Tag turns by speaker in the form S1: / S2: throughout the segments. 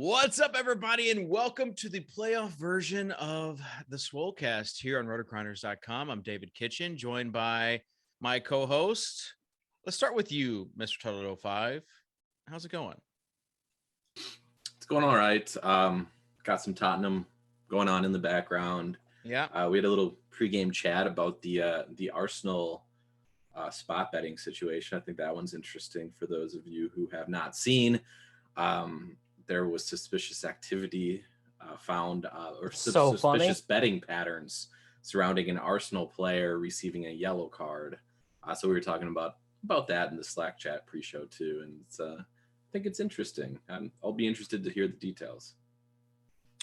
S1: What's up, everybody, and welcome to the playoff version of the Swolecast here on rotogrinders.com. I'm David Kitchen, joined by my co-host. Let's start with you, Mr. Tuttle 05. How's it going?
S2: It's going all right. Got some Tottenham going on in the background.
S1: Yeah.
S2: We had a little pregame chat about the Arsenal spot betting situation. I think that one's interesting for those of you who have not seen. There was suspicious activity found or suspicious betting patterns surrounding an Arsenal player receiving a yellow card. So we were talking about that in the Slack chat pre-show too, and I think it's interesting. I'll be interested to hear the details.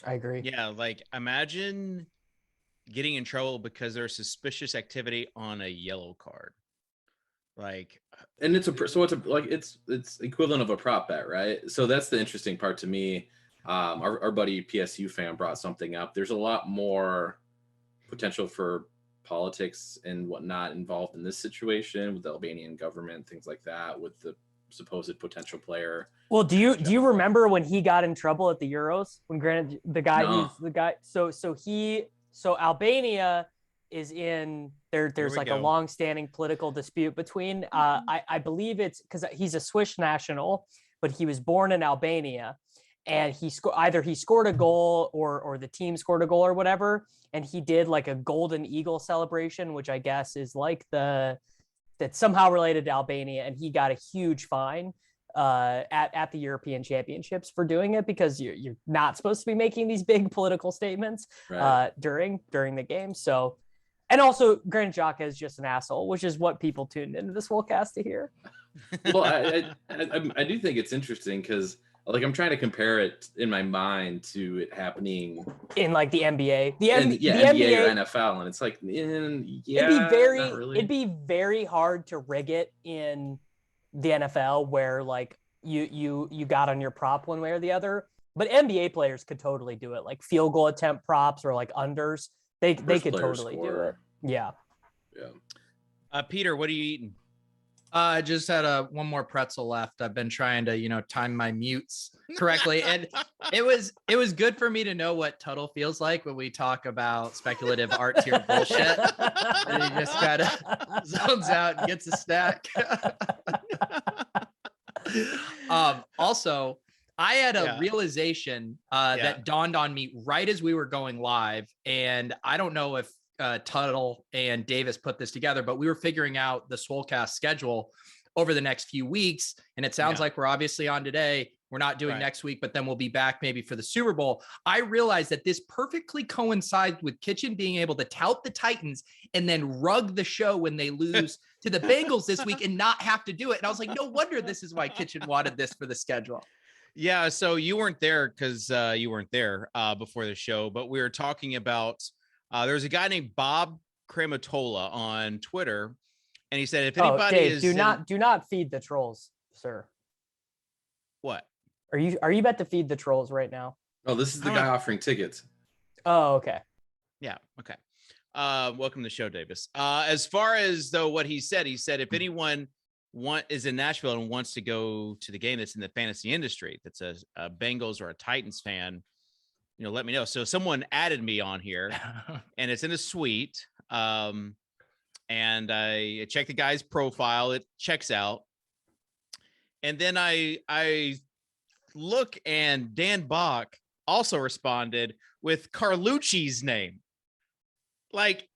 S3: I agree.
S1: Yeah, like imagine getting in trouble because there's suspicious activity on a yellow card. Like,
S2: and it's equivalent of a prop bet, right? So that's the interesting part to me. Our buddy PSU fan brought something up. There's a lot more potential for politics and whatnot involved in this situation with the Albanian government, things like that, with the supposed potential player.
S3: Well, do you remember when he got in trouble at the Euros? When granted the guy
S2: No.
S3: So Albania is in there's like a long-standing political dispute between I believe it's because he's a Swiss national, but he was born in Albania, and he scored a goal or the team scored a goal or whatever, and he did like a golden eagle celebration, which I guess is like that's somehow related to Albania, and he got a huge fine at the European Championships for doing it, because you're not supposed to be making these big political statements during the game. So, and also Granit Xhaka is just an asshole, which is what people tuned into this Swolecast to hear.
S2: Well, I do think it's interesting because like I'm trying to compare it in my mind to it happening
S3: in like the NBA, the
S2: NBA or NFL, and it's like
S3: it'd be very hard to rig it in the NFL where like you got on your prop one way or the other, but NBA players could totally do it, like field goal attempt props or like unders. They could totally do it. Yeah.
S1: Peter, what are you eating?
S4: I just had one more pretzel left. I've been trying to, time my mutes correctly. And it was good for me to know what Tuttle feels like when we talk about speculative art tier bullshit. And he just kind of zones out and gets a snack. Also, I had a realization that dawned on me right as we were going live. And I don't know if Tuttle and Davis put this together, but we were figuring out the Swolecast schedule over the next few weeks. And it sounds like we're obviously on today. We're not doing next week, but then we'll be back maybe for the Super Bowl. I realized that this perfectly coincides with Kitchen being able to tout the Titans and then rug the show when they lose to the Bengals this week and not have to do it. And I was like, no wonder this is why Kitchen wanted this for the schedule.
S1: Yeah, so you weren't there because you weren't there before the show, but we were talking about there's a guy named Bob Crematola on Twitter, and he said if anybody
S3: Dave, do not feed the trolls, sir.
S1: What?
S3: Are you about to feed the trolls right now?
S2: Oh, this is the guy offering tickets.
S3: Oh, okay.
S1: Yeah, okay. Welcome to the show, Davis. As far as though what he said if anyone is in Nashville and wants to go to the game that's in the fantasy industry, that's a Bengals or a Titans fan, let me know. So someone added me on here and it's in a suite. And I checked the guy's profile. It checks out. And then I look, and Dan Bach also responded with Carlucci's name. Like,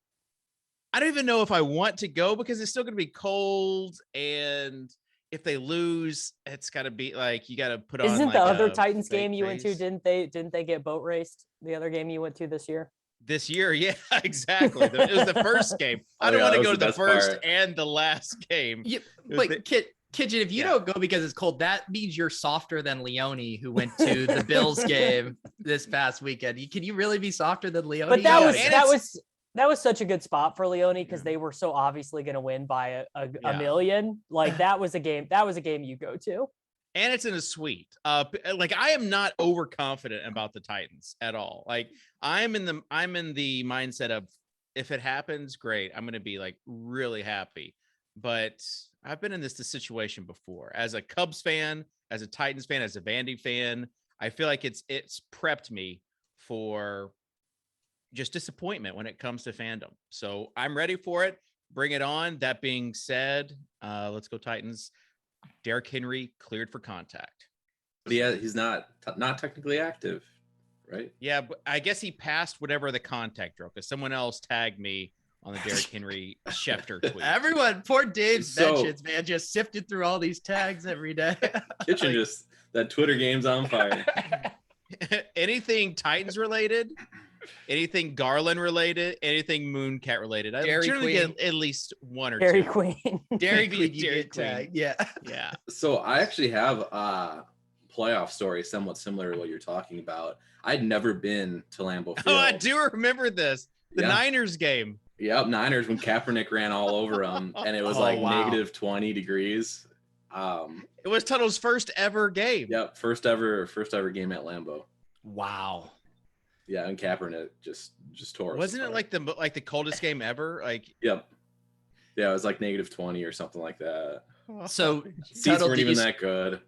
S1: I don't even know if I want to go because it's still going to be cold. And if they lose, it's got to be like, you got to put on.
S3: Isn't the other Titans game you went to? Didn't they get boat raced? The other game you went to this year?
S1: This year, yeah, exactly. It was the first game. I don't want to go to the first and the last game.
S4: Yeah, but Kitchen, if you don't go because it's cold, that means you're softer than Leone, who went to the Bills game this past weekend. Can you really be softer than Leone?
S3: But that was such a good spot for Leone because they were so obviously going to win by a million. Like that was a game you go to.
S1: And it's in a suite. Like I am not overconfident about the Titans at all. Like I'm in the mindset of if it happens, great. I'm going to be like really happy. But I've been in this situation before as a Cubs fan, as a Titans fan, as a Vandy fan. I feel like it's prepped me for just disappointment when it comes to fandom. So I'm ready for it. Bring it on. That being said, let's go Titans. Derrick Henry cleared for contact.
S2: But yeah, he's not technically active, right?
S1: Yeah, but I guess he passed whatever the contact drove because someone else tagged me on the Derrick Henry Schefter tweet.
S4: Everyone, poor Dave's mentions, man, just sifted through all these tags every day.
S2: Kitchen just that Twitter game's on fire.
S1: Anything Titans related, anything Garland related, anything Mooncat related. I generally get at least one or
S3: Dairy
S1: two.
S3: Queen.
S4: Dairy Queen,
S1: Dairy Queen.
S4: tagged. Yeah.
S1: Yeah.
S2: So I actually have a playoff story somewhat similar to what you're talking about. I'd never been to Lambeau Field.
S1: Oh, I do remember this. The Niners game.
S2: Yep, Niners when Kaepernick ran all over them, and it was negative 20 degrees.
S1: It was Tuttle's first ever game.
S2: Yep, first ever game at Lambeau.
S4: Wow.
S2: Yeah, and Kaepernick just tore us
S1: Wasn't
S2: apart.
S1: it like the coldest game ever? Like,
S2: yep. Yeah, it was like negative 20 or something like that.
S4: So
S2: Seats
S4: Tuttle,
S2: weren't even that good.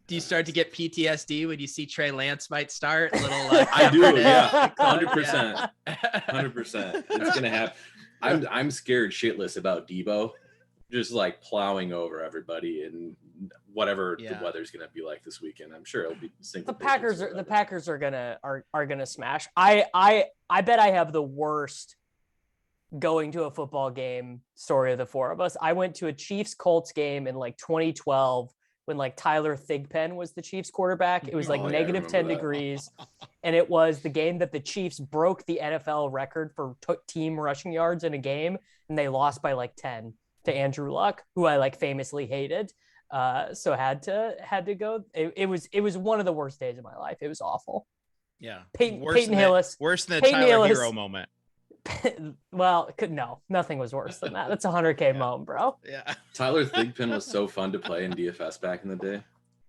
S4: Do you start to get PTSD when you see Trey Lance might start?
S2: I do, yeah, 100%, 100%. It's gonna happen. I'm scared shitless about Debo, just like plowing over everybody and whatever the weather's gonna be like this weekend. I'm sure it'll be
S3: the Packers are gonna smash. I bet I have the worst going to a football game story of the four of us. I went to a Chiefs Colts game in like 2012 when like Tyler Thigpen was the Chiefs quarterback. It was like negative 10 degrees. And it was the game that the Chiefs broke the NFL record for team rushing yards in a game. And they lost by like 10 to Andrew Luck, who I like famously hated. So had to go. It was one of the worst days of my life. It was awful.
S1: Yeah.
S3: Peyton Hillis.
S1: Worse than the Tyler Hero moment.
S3: Well, no, nothing was worse than that. That's a 100K moment, bro.
S1: Yeah.
S2: Tyler Thigpen was so fun to play in DFS back in the day.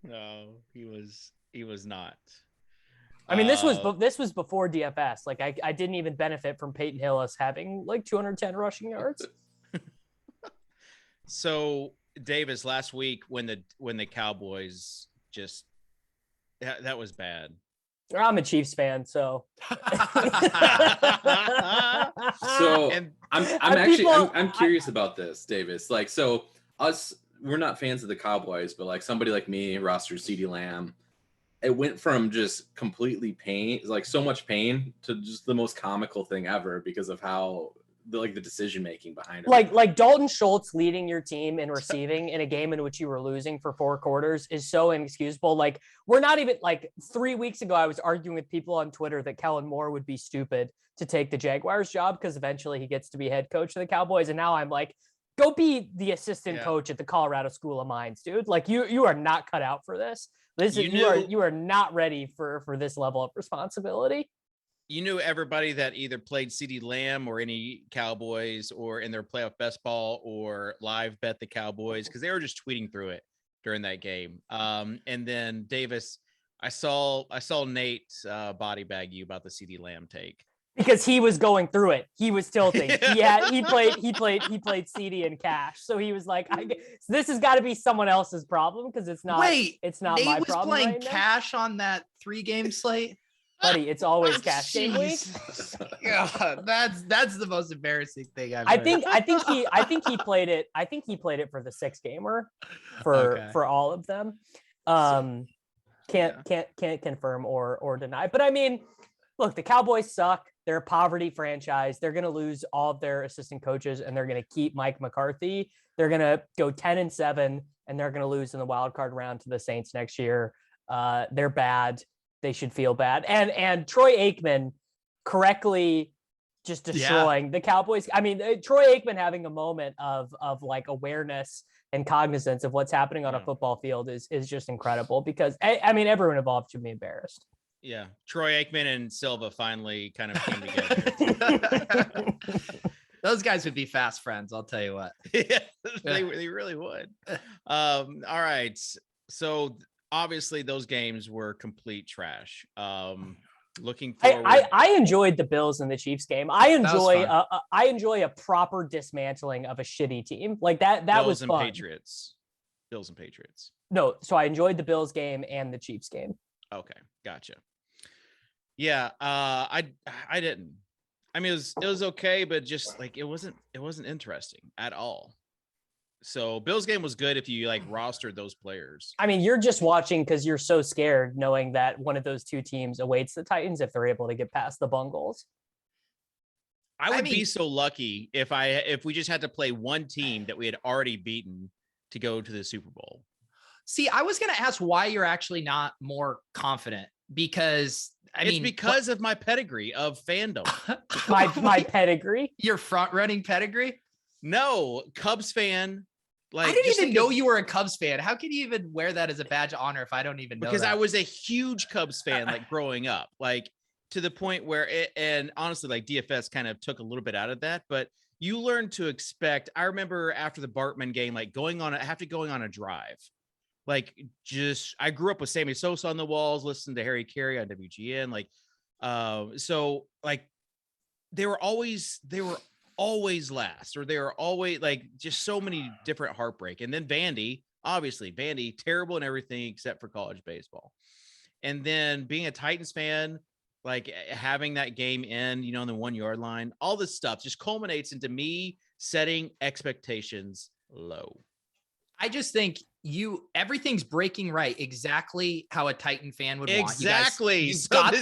S1: No, he was not.
S3: I mean, this was before DFS. Like I didn't even benefit from Peyton Hillis having like 210 rushing yards.
S1: So Davis, last week when the Cowboys just that was bad.
S3: I'm a Chiefs fan, so.
S2: I'm curious about this, Davis. Like, so we're not fans of the Cowboys, but like somebody like me rosters CeeDee Lamb. It went from just completely pain, like so much pain, to just the most comical thing ever because of how the decision making behind it.
S3: Like Dalton Schultz leading your team in receiving in a game in which you were losing for 4 quarters is so inexcusable. Like, we're not even like 3 weeks ago, I was arguing with people on Twitter that Kellen Moore would be stupid to take the Jaguars job because eventually he gets to be head coach of the Cowboys. And now I'm like, go be the assistant coach at the Colorado School of Mines, dude. Like you are not cut out for this. You are not ready for this level of responsibility.
S1: You knew everybody that either played CeeDee Lamb or any Cowboys or in their playoff best ball or live bet the Cowboys because they were just tweeting through it during that game. And then Davis, I saw Nate body bag you about the CeeDee Lamb take
S3: because he was going through it. He was tilting. He played CeeDee in cash, so he was like, "This has got to be someone else's problem because it's not."
S4: Wait,
S3: it's not
S4: Nate
S3: my
S4: was
S3: problem.
S4: Playing
S3: right
S4: cash on that 3-game slate.
S3: Buddy, it's always cash game week.
S4: God, that's the most embarrassing thing I've
S3: I
S4: heard.
S3: think he played it. I think he played it for the 6-gamer for all of them. Can't confirm or deny. But I mean, look, the Cowboys suck. They're a poverty franchise. They're going to lose all of their assistant coaches and they're going to keep Mike McCarthy. They're going to go 10-7 and they're going to lose in the wild card round to the Saints next year. They're bad. They should feel bad. And Troy Aikman correctly just destroying the Cowboys. I mean, Troy Aikman having a moment of like awareness and cognizance of what's happening on a football field is just incredible because I mean, everyone involved should be embarrassed.
S1: Yeah. Troy Aikman and Silva finally kind of came together.
S4: Those guys would be fast friends. I'll tell you what.
S1: They really would. All right. So obviously those games were complete trash. Looking forward.
S3: I enjoyed the Bills and the Chiefs game. I enjoy a proper dismantling of a shitty team like that. That was fun.
S1: Bills and Patriots.
S3: No, so I enjoyed the Bills game and the Chiefs game.
S1: Okay, gotcha. Yeah, I didn't. I mean, it was okay, but just like it wasn't interesting at all. So Bill's game was good if you like rostered those players.
S3: I mean, you're just watching because you're so scared knowing that one of those two teams awaits the Titans if they're able to get past the Bungles.
S1: I would be so lucky if we just had to play one team that we had already beaten to go to the Super Bowl.
S4: See, I was going to ask why you're actually not more confident, because
S1: it's because of my pedigree of fandom.
S3: my pedigree?
S4: Your front running pedigree?
S1: No, Cubs fan. Like,
S4: I didn't even know you were a Cubs fan. How can you even wear that as a badge of honor if I don't even know
S1: because
S4: that?
S1: I was a huge Cubs fan, like growing up, like to the point where and honestly, like DFS kind of took a little bit out of that, but you learn to expect. I remember after the Bartman game, like going on a drive. Like I grew up with Sammy Sosa on the walls, listening to Harry Carey on WGN. Like, so like they were always last, or they were always like just so many different heartbreak. And then Vandy, terrible in everything except for college baseball. And then being a Titans fan, like having that game end, on the 1 yard line, all this stuff just culminates into me setting expectations low.
S4: I just think everything's breaking right exactly how a Titan fan would want.
S1: Exactly.
S4: You got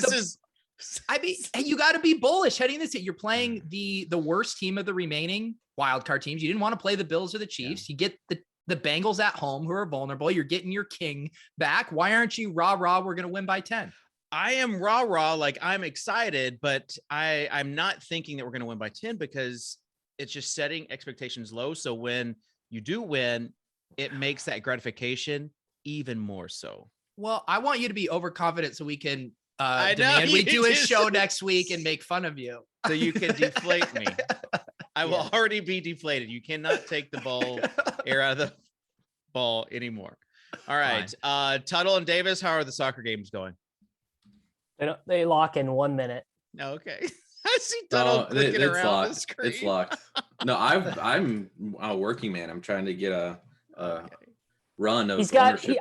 S4: you got to be bullish heading this. You're playing the worst team of the remaining wildcard teams. You didn't want to play the Bills or the Chiefs. Yeah. You get the Bengals at home who are vulnerable. You're getting your king back. Why aren't you rah? We're going to win by 10.
S1: I am rah. Like I'm excited, but I'm not thinking that we're going to win by 10 because it's just setting expectations low. So when you do win, it makes that gratification even more so.
S4: Well, I want you to be overconfident so we can demand we do a show next week and make fun of you.
S1: So you can deflate me. I will already be deflated. You cannot take the air out of the ball anymore. All right. Tuttle and Davis, how are the soccer games going?
S3: They lock in 1 minute.
S1: Okay. I see Tuttle clicking around the screen.
S2: It's locked. No, I'm a working man. I'm trying to get a run of ownership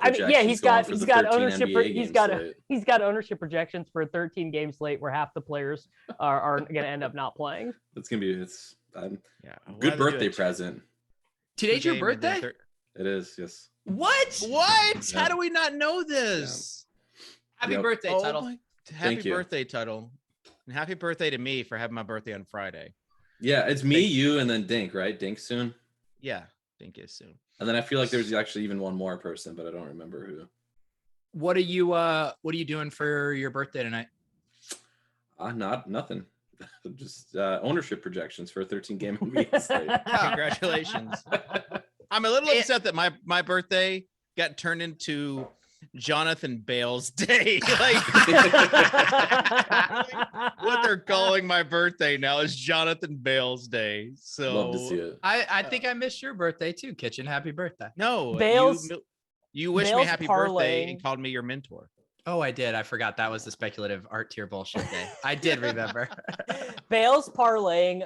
S2: projections. He's
S3: got ownership projections for a 13 game slate where half the players are going to end up not playing.
S2: It's going to be good birthday present.
S4: Today's your birthday?
S2: It is, yes.
S4: What?
S1: Yeah. How do we not know this?
S4: Yeah. Happy birthday, Tuttle.
S1: Happy birthday, Tuttle. And happy birthday to me for having my birthday on Friday.
S2: Yeah, it's me, you, and then Dink, right? Dink soon?
S1: Yeah, Dink is soon.
S2: And then I feel like there's actually even one more person, but I don't remember who.
S4: What are you doing for your birthday tonight?
S2: Nothing. Just ownership projections for a 13-game NBA slate.
S1: Congratulations. I'm a little upset that my birthday got turned into Jonathan Bale's day. Like what they're calling my birthday now is Jonathan Bale's day. So
S2: love to see it.
S4: I think I missed your birthday too, Kitchen. Happy birthday.
S1: No,
S3: Bale's
S1: you wished me happy birthday and called me your mentor.
S4: Oh, I did. I forgot that was the speculative art tier bullshit day. I did remember.
S3: Bale's parlaying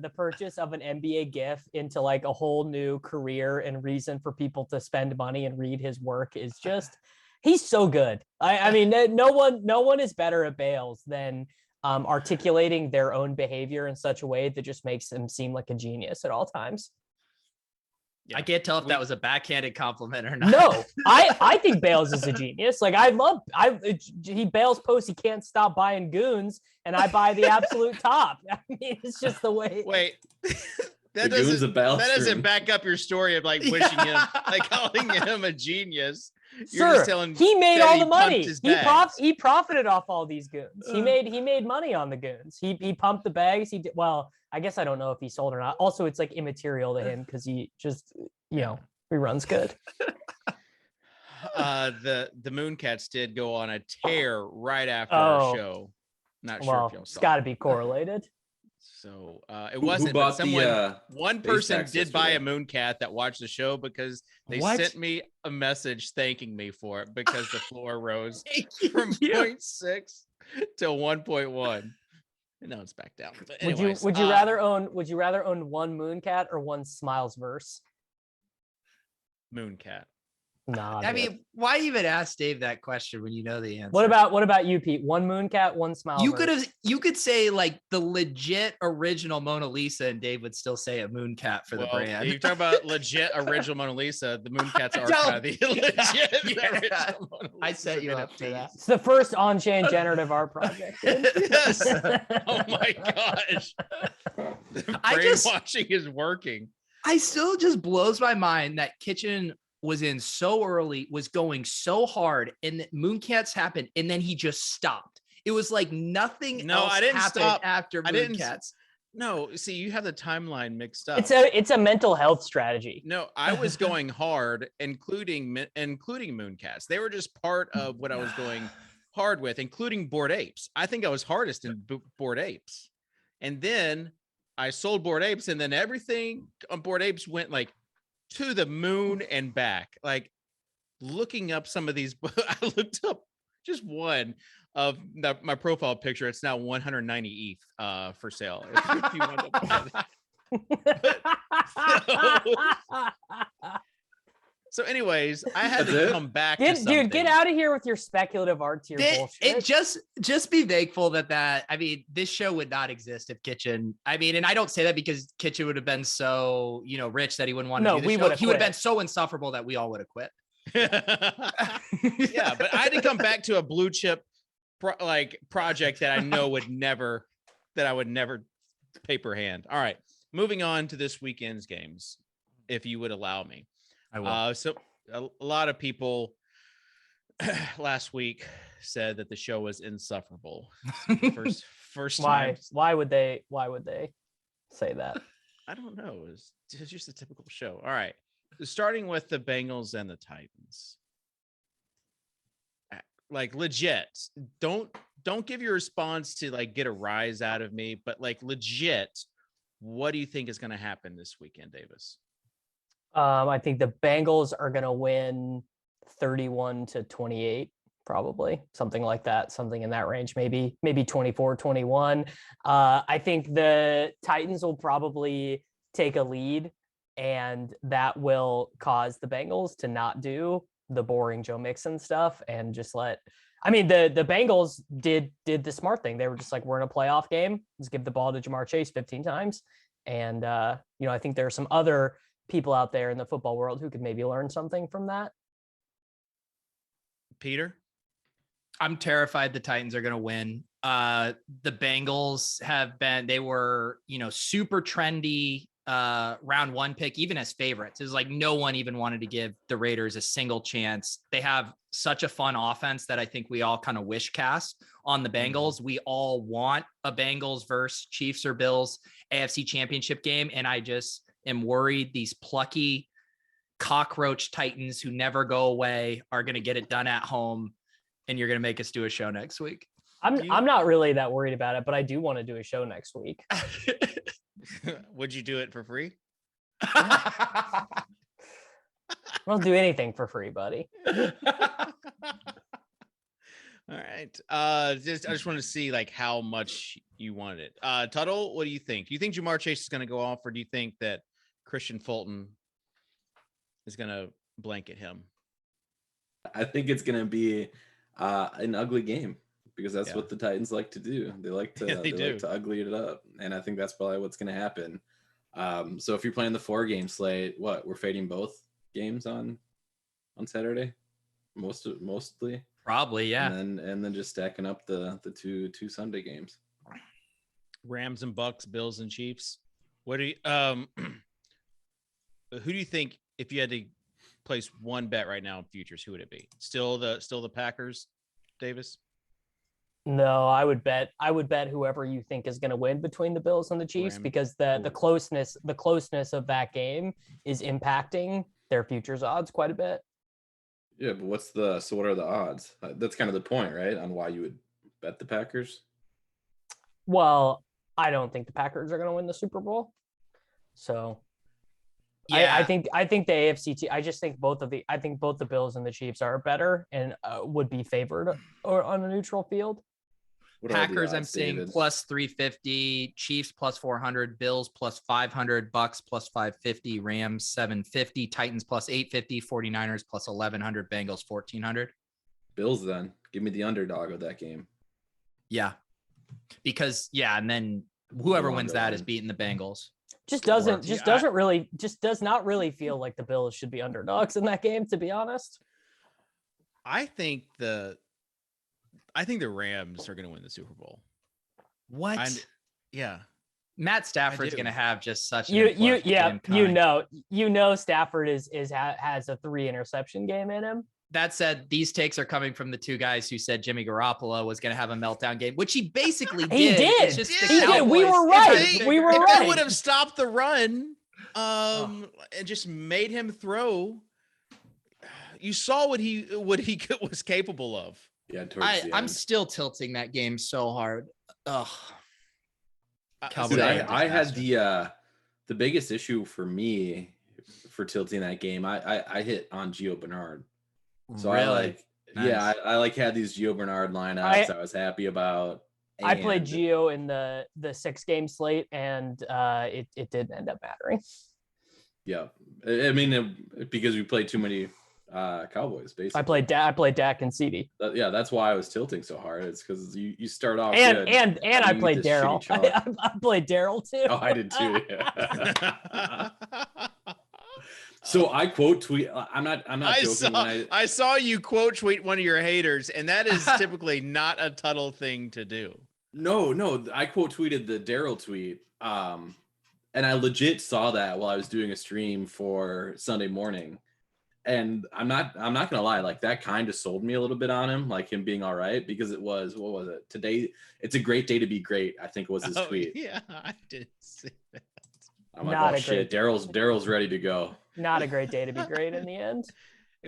S3: the purchase of an NBA gift into like a whole new career and reason for people to spend money and read his work is just, he's so good. I mean, no one is better at Bales than articulating their own behavior in such a way that just makes him seem like a genius at all times.
S4: Yeah. I can't tell if that was a backhanded compliment or not.
S3: No, I think Bales is a genius. Like Bales posts he can't stop buying goons, and I buy the absolute top. I mean, it's just the way.
S1: Wait, that doesn't back up your story of like wishing him, like calling him a genius. You're just telling
S3: he made all the money. He profited off all these goons. He made money on the goons. He pumped the bags. He did well. I guess I don't know if he sold or not. Also, it's like immaterial to him because he just, he runs good.
S1: The Mooncats did go on a tear right after our show. Not sure if y'all saw.
S3: It's got to be correlated.
S1: So it wasn't. But one person did buy a Mooncat that watched the show because they sent me a message thanking me for it because the floor rose from 0.6 to 1.1. No, it's back down. But anyways,
S3: would you rather own one Mooncat or one Smilesverse?
S1: Mooncat.
S3: Nah,
S4: I mean, why even ask Dave that question when you know the answer?
S3: What about you, Pete? One Mooncat, one Smile.
S4: You could say like the legit original Mona Lisa, and Dave would still say a Mooncat for the brand.
S1: You talk about legit original Mona Lisa. The Mooncat's are kind of the legit original Mona Lisa.
S4: I set you up for that.
S3: It's the first on-chain generative art project.
S1: Yes. Oh my gosh. Brainwashing is working.
S4: I still just blows my mind that Kitchen was in so early, was going so hard, and that Mooncats happened, and then he just stopped. It was like nothing else happened after Mooncats.
S1: No, see, you have the timeline mixed up.
S3: It's a mental health strategy.
S1: No, I was going hard, including Mooncats. They were just part of what I was going hard with, including Bored Apes. I think I was hardest in Bored Apes. And then I sold Bored Apes, and then everything on Bored Apes went like to the moon and back. Like looking up some of these, I looked up just one of my profile picture. It's now 190 ETH for sale. If you want to buy that. So anyways, I had to come back.
S3: Dude, get out of here with your speculative art tier bullshit.
S4: Just be thankful that I mean, this show would not exist if Kitchen. I mean, and I don't say that because Kitchen would have been so rich that he wouldn't want to do the show. He would have been so insufferable that we all would have quit.
S1: Yeah, but I had to come back to a blue chip project that I know would never paper hand. All right, moving on to this weekend's games, if you would allow me.
S4: I will.
S1: So a lot of people last week said that the show was insufferable. First time.
S3: Why would they say that?
S1: I don't know. It's just a typical show. All right. Starting with the Bengals and the Titans. Like legit. Don't give your response to like get a rise out of me, but like legit, what do you think is going to happen this weekend, Davis?
S3: I think the Bengals are going to win 31-28, probably something like that, something in that range, maybe 24-21. I think the Titans will probably take a lead, and that will cause the Bengals to not do the boring Joe Mixon stuff and just the Bengals did the smart thing. They were just like, we're in a playoff game. Let's give the ball to Jamar Chase 15 times. And, I think there are some other people out there in the football world who could maybe learn something from that.
S1: Peter?
S4: I'm terrified the Titans are going to win. The Bengals they were, super trendy round one pick, even as favorites. It was like no one even wanted to give the Raiders a single chance. They have such a fun offense that I think we all kind of wish cast on the Bengals. We all want a Bengals versus Chiefs or Bills AFC championship game. And I just am worried these plucky cockroach Titans who never go away are going to get it done at home. And you're going to make us do a show next week.
S3: I'm not really that worried about it, but I do want to do a show next week.
S1: Would you do it for free?
S3: I don't do anything for free, buddy.
S1: All right. I just want to see like how much you wanted it. Tuttle, what do you think? Do you think Jamar Chase is going to go off, or do you think that Christian Fulton is going to blanket him?
S2: I think it's going to be an ugly game, because that's what the Titans like to do. They like to like to ugly it up, and I think that's probably what's going to happen. So if you're playing the 4-game slate, we're fading both games on Saturday, mostly.
S4: Probably, yeah.
S2: And then just stacking up the two Sunday games.
S1: Rams and Bucks, Bills and Chiefs. What do you who do you think, if you had to place one bet right now in futures, who would it be? Still the Packers, Davis?
S3: No, I would bet whoever you think is going to win between the Bills and the Chiefs, because the closeness of that game is impacting their futures odds quite a bit.
S2: Yeah, but what are the odds? That's kind of the point, right? On why you would bet the Packers.
S3: Well, I don't think the Packers are going to win the Super Bowl. So
S4: yeah,
S3: I think the AFC I just think both the Bills and the Chiefs are better and would be favored or on a neutral field.
S4: Packers, I'm seeing plus 350, Chiefs plus 400, Bills plus 500, Bucks plus 550, Rams 750, Titans plus 850, 49ers plus 1100, Bengals 1400.
S2: Bills, then give me the underdog of that game.
S4: Yeah, because and then whoever wins that is beating the Bengals.
S3: Does not really feel like the Bills should be underdogs in that game, to be honest.
S1: I think the Rams are going to win the Super Bowl.
S4: What?
S1: Yeah.
S4: Matt Stafford's going to have just such
S3: Stafford has a 3 interception game in him.
S4: That said, these takes are coming from the two guys who said Jimmy Garoppolo was going to have a meltdown game, which he basically did.
S3: He did.
S4: It's just
S3: he did. We were right. If
S1: they would have stopped the run, and just made him throw, you saw what he was capable of.
S2: Yeah,
S4: I'm still tilting that game so hard. Ugh.
S2: I had the biggest issue for me for tilting that game. I hit on Gio Bernard. So
S4: really?
S2: I had these Gio Bernard lineups I was happy about.
S3: I played Gio in the 6-game slate, and it didn't end up mattering.
S2: Yeah, I mean, because we played too many Cowboys. Basically,
S3: I played Dak and CD.
S2: That's why I was tilting so hard. It's because you start off
S3: and I played Daryl. I played Daryl too.
S2: Oh, I did too. Yeah. So I quote tweet. I'm not joking.
S1: I saw you quote tweet one of your haters, and that is typically not a Tuttle thing to do.
S2: No, I quote tweeted the Daryl tweet. And I legit saw that while I was doing a stream for Sunday morning. And I'm not gonna lie, like that kind of sold me a little bit on him, like him being all right, because it was, what was it? Today, it's a great day to be great, I think was his tweet.
S1: Yeah, I did see that.
S2: I'm like, oh shit, Daryl's ready to go.
S3: Not a great day to be great in the end.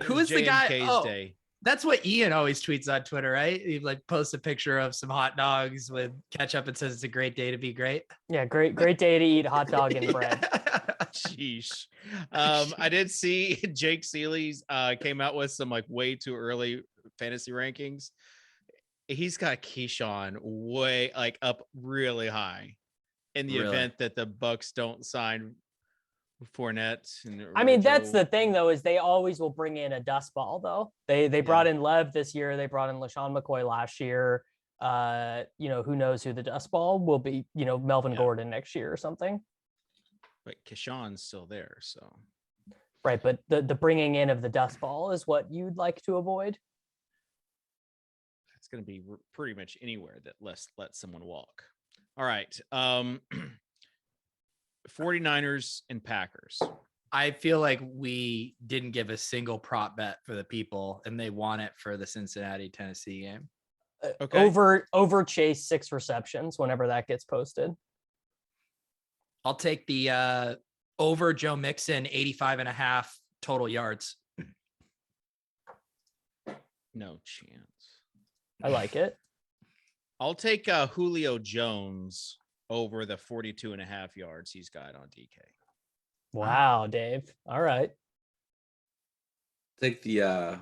S4: Who is the guy?
S1: Day.
S4: That's what Ian always tweets on Twitter, right? He like posts a picture of some hot dogs with ketchup and says it's a great day to be great.
S3: Yeah, great day to eat hot dog and bread.
S1: Sheesh. I did see Jake Seeley's came out with some like way too early fantasy rankings. He's got Keyshawn way like up really high in the event that the Bucks don't sign Fournette.
S3: I mean, that's the thing though, is they always will bring in a dust ball though. They brought in Lev this year. They brought in LaShawn McCoy last year. Who knows who the dust ball will be, Melvin Gordon next year or something.
S1: But Keyshawn's still there, so.
S3: Right, but the bringing in of the dust ball is what you'd like to avoid.
S1: It's going to be pretty much anywhere that let someone walk. All right. 49ers and Packers.
S4: I feel like we didn't give a single prop bet for the people, and they want it for the Cincinnati-Tennessee game.
S1: Okay.
S3: Over Chase 6 receptions whenever that gets posted.
S4: I'll take the over Joe Mixon 85.5 total yards.
S1: No chance.
S3: I like it.
S1: I'll take Julio Jones over the 42.5 yards he's got on DK.
S3: Wow, Dave. All right.
S2: Take the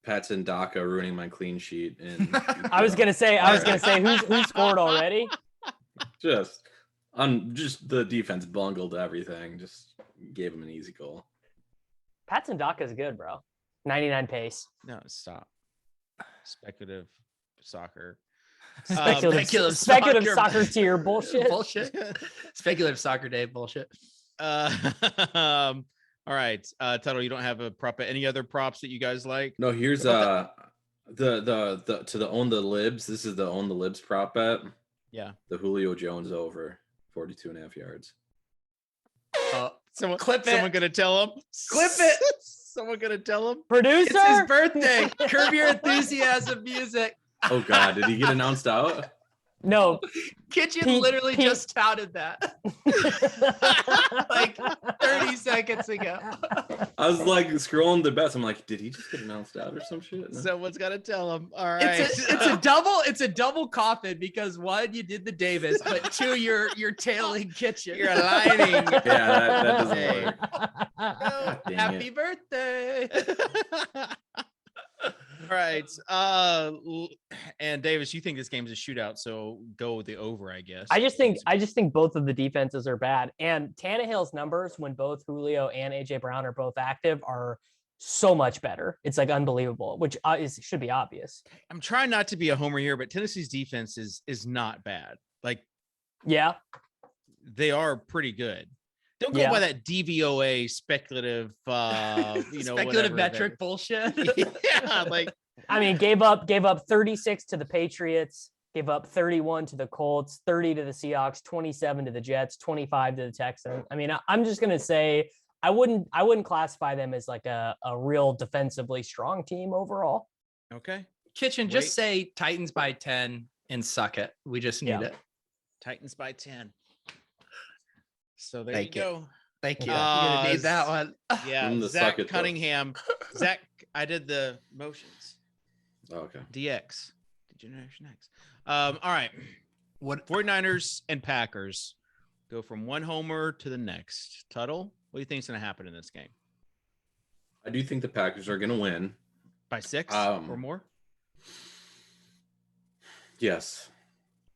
S2: Pats and Daka ruining my clean sheet. And
S3: I was gonna say who scored already?
S2: Just the defense bungled everything. Just gave him an easy goal.
S3: Pats and Daka is good, bro. 99 pace.
S1: No, stop. Speculative soccer.
S3: Speculative soccer tier bullshit.
S4: Speculative soccer day bullshit.
S1: All right. Tuttle, you don't have a prop. Any other props that you guys like?
S2: No, here's the own the libs. This is the own the libs prop bet.
S1: Yeah.
S2: The Julio Jones over 42.5 yards.
S1: Someone gonna tell him?
S4: Clip it.
S1: Someone gonna tell him?
S3: Producer?
S4: It's his birthday. Curb Your Enthusiasm music.
S2: Oh God, did he get announced out?
S3: No.
S4: Kitchen literally just touted that like 30 seconds ago.
S2: I was like scrolling the bets. I'm like, did he just get announced out or some shit? No.
S1: Someone's got to tell him. All right.
S4: It's a double coffin because one, you did the Davis, but two, you're tailing Kitchen.
S1: You're aligning.
S2: Yeah, that doesn't work.
S4: Happy birthday.
S1: right. And Davis, you think this game is a shootout, so go with the over, I guess.
S3: I just think both of the defenses are bad. And Tannehill's numbers when both Julio and AJ Brown are both active are so much better. It's like unbelievable, which should be obvious.
S1: I'm trying not to be a homer here, but Tennessee's defense is not bad. Like,
S3: yeah,
S1: they are pretty good. Don't go by that DVOA speculative,
S4: speculative metric bullshit.
S1: Yeah, like
S3: I mean, gave up 36 to the Patriots, gave up 31 to the Colts, 30 to the Seahawks, 27 to the Jets, 25 to the Texans. I mean, I'm just gonna say I wouldn't classify them as like a real defensively strong team overall.
S1: Okay,
S4: Kitchen, just say Titans by 10 and suck it. We just need it.
S1: Titans by 10. So there you go.
S4: Thank you. You're gonna need that one.
S1: Yeah, Zach Cunningham. Zach, I did the motions.
S2: Okay.
S1: DX. Generation X. All right. What 49ers and Packers go from one homer to the next. Tuttle, what do you think is going to happen in this game?
S2: I do think the Packers are going to win.
S1: By 6 or more?
S2: Yes,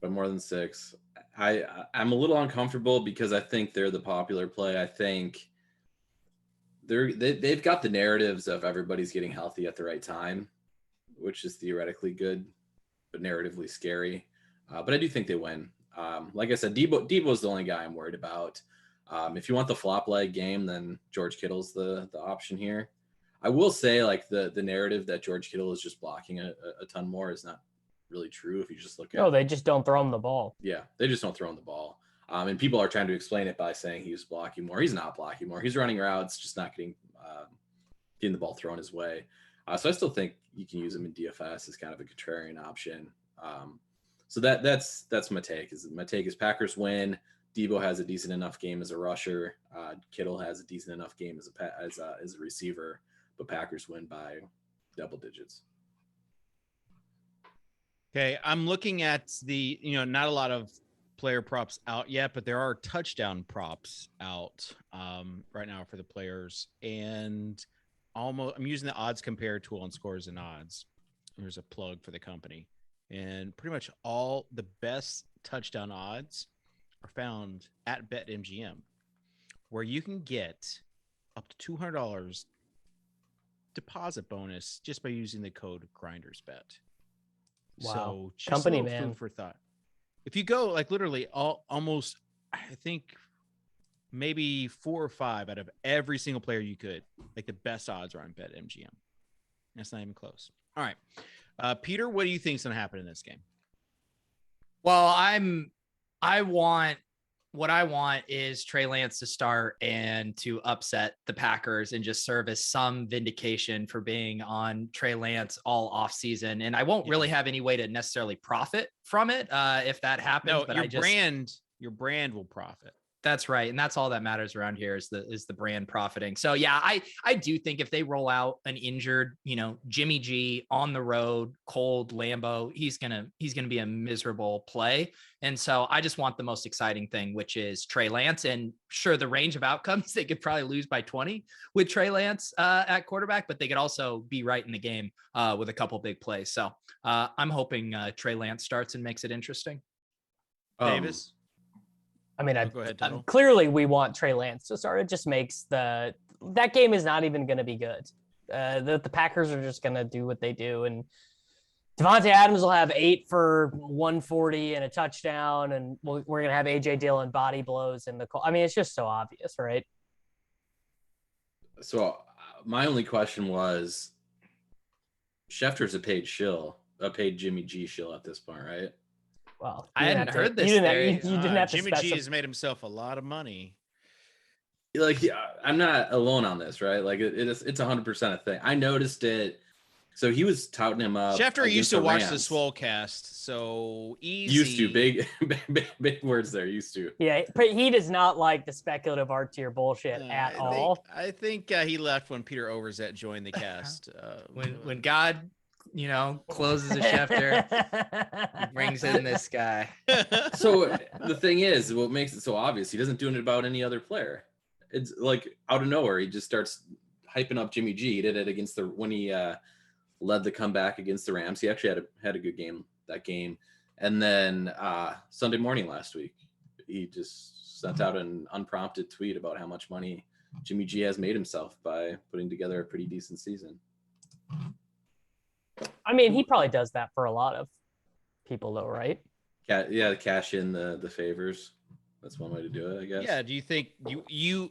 S2: by more than 6. I'm a little uncomfortable because I think they're the popular play. I think they've got the narratives of everybody's getting healthy at the right time, which is theoretically good, but narratively scary. But I do think they win. Like I said, Debo's the only guy I'm worried about. If you want the flop leg game, then George Kittle's the option here. I will say, like, the narrative that George Kittle is just blocking a ton more is not really true if you just look at
S3: No, they just don't throw him the ball.
S2: Yeah, they just don't throw him the ball. And people are trying to explain it by saying he's blocking more. He's not blocking more. He's running routes, just not getting the ball thrown his way. So I still think you can use him in DFS as kind of a contrarian option. So that's my take. My take is Packers win. Debo has a decent enough game as a rusher. Kittle has a decent enough game as a receiver, but Packers win by double digits.
S1: Okay, I'm looking at the, not a lot of player props out yet, but there are touchdown props out right now for the players. And I'm using the odds compare tool on Scores and Odds. There's a plug for the company. And pretty much all the best touchdown odds are found at BetMGM, where you can get up to $200 deposit bonus just by using the code GRINDERSBET.
S3: Wow.
S1: So just
S3: company,
S1: a little food for thought. If you go like literally almost, I think maybe 4 or 5 out of every single player you could, like the best odds are on BetMGM. That's not even close. All right. Peter, what do you think is going to happen in this game?
S4: Well, what I want is Trey Lance to start and to upset the Packers and just serve as some vindication for being on Trey Lance all off season. And I won't really have any way to necessarily profit from it if that happens.
S1: No,
S4: but
S1: your brand will profit.
S4: That's right. And that's all that matters around here is the brand profiting. So yeah, I do think if they roll out an injured, Jimmy G on the road, cold Lambeau, he's going to be a miserable play. And so I just want the most exciting thing, which is Trey Lance. And sure, the range of outcomes, they could probably lose by 20 with Trey Lance at quarterback, but they could also be right in the game with a couple big plays. So I'm hoping Trey Lance starts and makes it interesting.
S1: Davis?
S3: I mean,
S1: go ahead, Tuttle.
S3: Clearly we want Trey Lance to start. It just makes that game is not even going to be good. The Packers are just going to do what they do. And Devontae Adams will have 8 for 140 and a touchdown. And we're going to have AJ Dillon body blows in the call. I mean, it's just so obvious, right?
S2: So my only question was, Schefter's a paid Jimmy G shill at this point, right?
S3: Well,
S4: I hadn't heard this.
S3: You didn't have to
S1: Jimmy G has made himself a lot of money.
S2: Like, I'm not alone on this, right? Like, it's 100% a thing. I noticed it. So he was touting him up.
S1: Schefter used to watch the Swolecast, so easy.
S2: Used to, big words there. Used to.
S3: Yeah, but he does not like the speculative art tier bullshit at all.
S1: I think he left when Peter Overzet joined the cast.
S4: When God, closes a Schefter, he brings in this guy.
S2: So the thing is, what makes it so obvious, he doesn't do it about any other player. It's like out of nowhere, he just starts hyping up Jimmy G. He did it against when he led the comeback against the Rams. He actually had a good game that game. And then Sunday morning last week, he just sent out an unprompted tweet about how much money Jimmy G has made himself by putting together a pretty decent season.
S3: I mean, he probably does that for a lot of people, though, right?
S2: Yeah, cash in the favors. That's one way to do it, I guess.
S1: Yeah. Do you think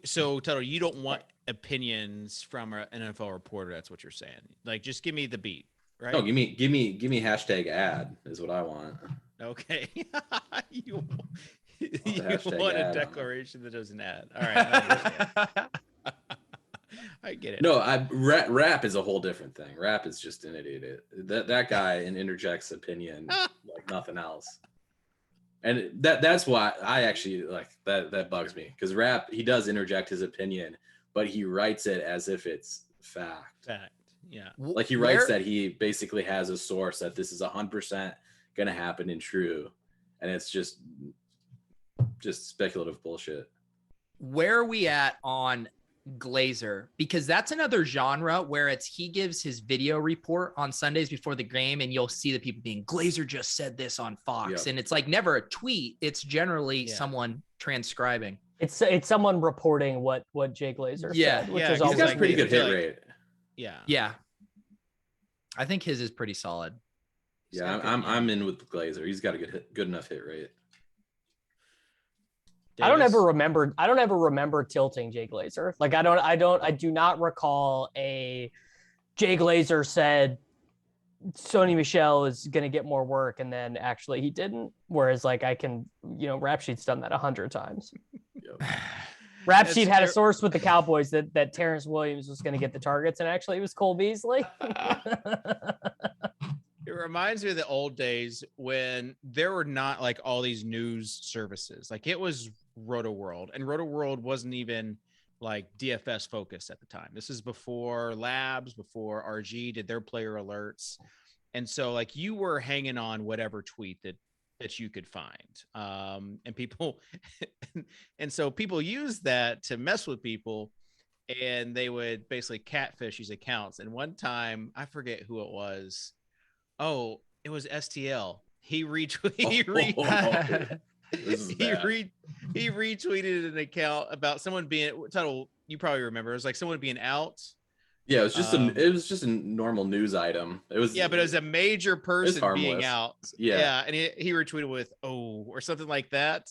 S1: so Tuttle, you don't want opinions from an NFL reporter? That's what you're saying. Like, just give me the beat, right?
S2: No, give me hashtag ad is what I want.
S1: Okay. you
S2: hashtag
S1: want a
S2: ad
S1: declaration that doesn't add. All right. I get it.
S2: No, rap is a whole different thing. Rap is just an idiot. That guy interjects opinion like nothing else. And that's why I actually like that bugs me, because Rap, he does interject his opinion, but he writes it as if it's fact.
S1: Yeah.
S2: Like he writes that he basically has a source that this is 100% going to happen and true. And it's just speculative bullshit.
S4: Where are we at on Glazer? Because that's another genre where he gives his video report on Sundays before the game, and you'll see the people being, Glazer just said this on Fox. Yep. And it's like never a tweet. It's generally someone transcribing.
S3: It's someone reporting what Jay Glazer said, which is
S2: he's got a pretty good hit rate.
S1: Yeah.
S4: I think his is pretty solid.
S2: Yeah, I'm in with Glazer. He's got a good enough hit rate.
S3: Davis? I don't ever remember tilting Jay Glazer. Like I do not recall a Jay Glazer said Sony Michel is going to get more work, and then actually he didn't. Whereas like I can, Rap Sheet's done that 100 times. Yep. Rap Sheet had a source with the Cowboys that Terrence Williams was going to get the targets, and actually it was Cole Beasley.
S1: It reminds me of the old days when there were not like all these news services. Like it was Roto World, and Roto World wasn't even like DFS focused at the time. This is before Labs, before RG did their player alerts. And so like you were hanging on whatever tweet that you could find. And people, and so people use that to mess with people, and they would basically catfish these accounts. And one time, I forget who it was. Oh, it was STL. He retweeted an account about someone being Tuttle. You probably remember. It was like someone being out.
S2: Yeah, it was just a normal news item. It was
S1: but it was a major person being out.
S2: Yeah,
S1: and he retweeted with or something like that,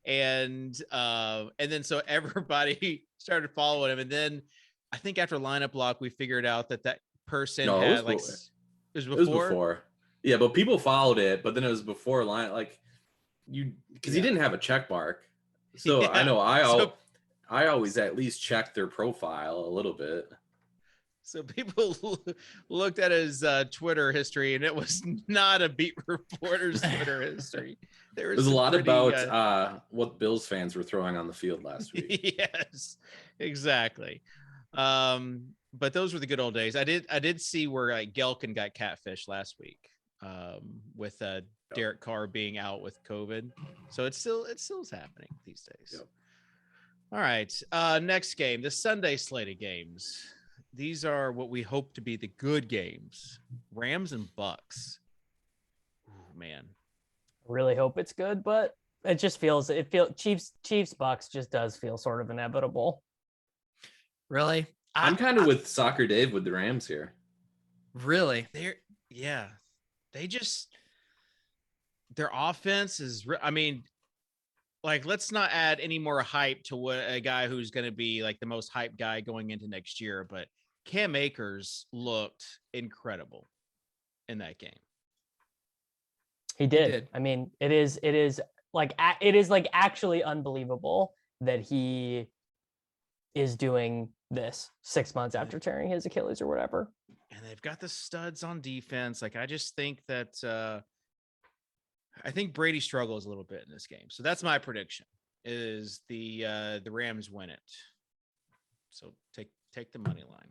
S1: and then so everybody started following him, and then I think after lineup lock we figured out that person had like. It was before.
S2: Yeah, but people followed it, but then it was before line, like because he didn't have a check mark. So I know I always at least check their profile a little bit.
S1: So people looked at his Twitter history, and it was not a beat reporter's Twitter history. There was a lot
S2: about what Bills fans were throwing on the field last week.
S1: Yes, exactly. But those were the good old days. I did see where Gelkin got catfish last week with Derek Carr being out with COVID. So it still is happening these days. Yep. All right. Next game, the Sunday slate of games. These are what we hope to be the good games. Rams and Bucks. Ooh, man.
S3: I really hope it's good, but it just feels Chiefs Bucks just does feel sort of inevitable.
S4: Really?
S2: I'm kind of with Socrdave with the Rams here.
S4: Really?
S1: Their offense is, let's not add any more hype to what a guy who's going to be like the most hyped guy going into next year. But Cam Akers looked incredible in that game.
S3: He did. I mean, it is actually unbelievable that he is doing this 6 months after tearing his Achilles or whatever.
S1: And they've got the studs on defense. Like, I just think that I think Brady struggles a little bit in this game. So that's my prediction, is the Rams win it. So take the money line.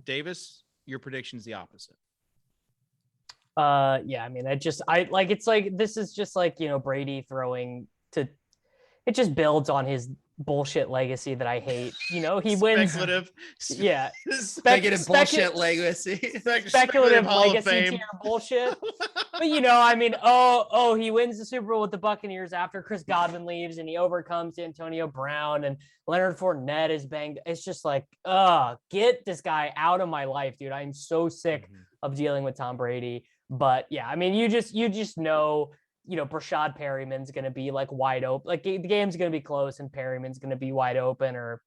S1: Davis, your prediction's the opposite.
S3: Yeah, I mean, this is just like, Brady throwing to, it just builds on his bullshit legacy that I hate. You know, he wins.
S1: Speculative.
S3: Yeah.
S4: Speculative bullshit legacy.
S3: Speculative
S1: Hall of
S3: legacy
S1: Fame.
S3: tier bullshit. But you know, I mean, he wins the Super Bowl with the Buccaneers after Chris Godwin leaves, and he overcomes Antonio Brown, and Leonard Fournette is banged. It's just like, get this guy out of my life, dude. I'm so sick of dealing with Tom Brady. But yeah, I mean, you just know, Brashad Perryman's going to be like wide open. Like the game's going to be close and Perryman's going to be wide open, or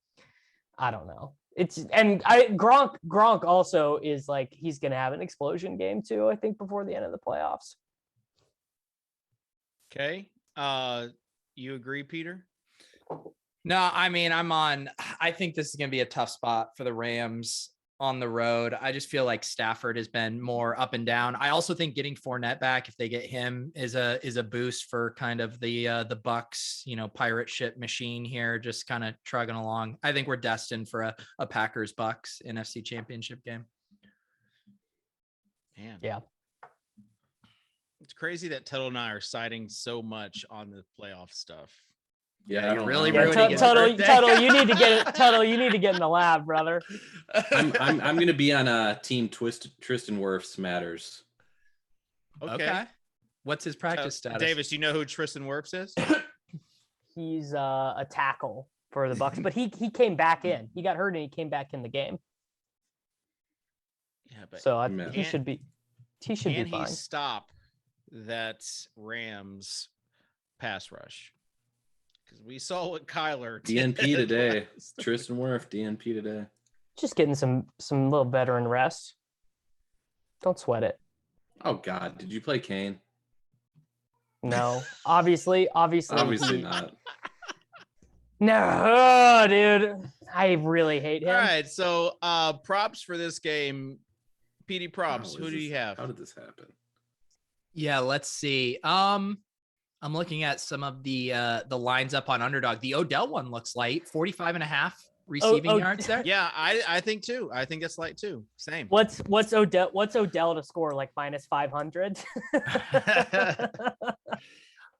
S3: I don't know. Gronk also is like, he's going to have an explosion game too, I think, before the end of the playoffs.
S1: Okay. You agree, Peter?
S4: No, I mean, I think this is going to be a tough spot for the Rams on the road. I just feel like Stafford has been more up and down. I also think getting Fournette back, if they get him, is a boost for kind of the Bucks, pirate ship machine here, just kind of trugging along. I think we're destined for a Packers Bucks NFC Championship game.
S1: Man.
S3: Yeah.
S1: It's crazy that Tuttle and I are siding so much on the playoff stuff.
S2: Yeah,
S4: you're really
S3: Yeah,
S4: ruining
S3: Tuttle, you need to get it. Tuttle, you need to get in the lab, brother.
S2: I'm going to be on team Tristan Wirfs matters.
S1: Okay.
S4: What's his practice status?
S1: Davis, you know who Tristan Wirfs is?
S3: He's a tackle for the Bucks, but he came back in. He got hurt and he came back in the game.
S1: Yeah, but
S3: so he should be fine.
S1: Can he stop that Rams pass rush? Because we saw what Kyler did.
S2: DNP today. Tristan Wirfs, DNP today.
S3: Just getting some little veteran rest. Don't sweat it.
S2: Oh God, did you play Kane?
S3: No, obviously
S2: not.
S3: No, dude, I really hate him.
S1: All right, so props for this game. PD props. Who do you have?
S2: How did this happen?
S4: Yeah, let's see. I'm looking at some of the lines up on Underdog. The Odell one looks light, 45.5 receiving yards there.
S1: Yeah, I think too. I think it's light too. Same.
S3: What's Odell to score, like minus 500?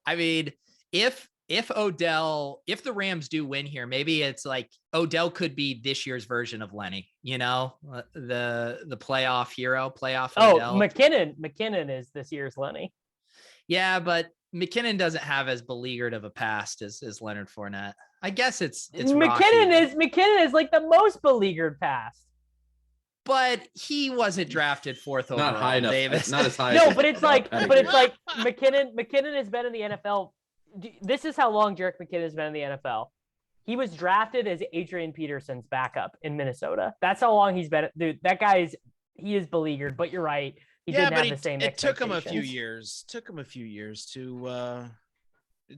S4: I mean, if the Rams do win here, maybe it's like Odell could be this year's version of Lenny, the playoff hero, Odell.
S3: McKinnon is this year's Lenny.
S4: Yeah, but McKinnon doesn't have as beleaguered of a past as Leonard Fournette. I guess it's
S3: McKinnon is like the most beleaguered past.
S4: But he wasn't drafted fourth overall.
S2: Not high enough.
S4: Davis.
S2: Not as high.
S3: No, but it's like McKinnon has been in the NFL. This is how long Jerick McKinnon has been in the NFL. He was drafted as Adrian Peterson's backup in Minnesota. That's how long he's been. Dude, that guy's he is beleaguered. But you're right. He didn't have the same.
S1: It took him a few years.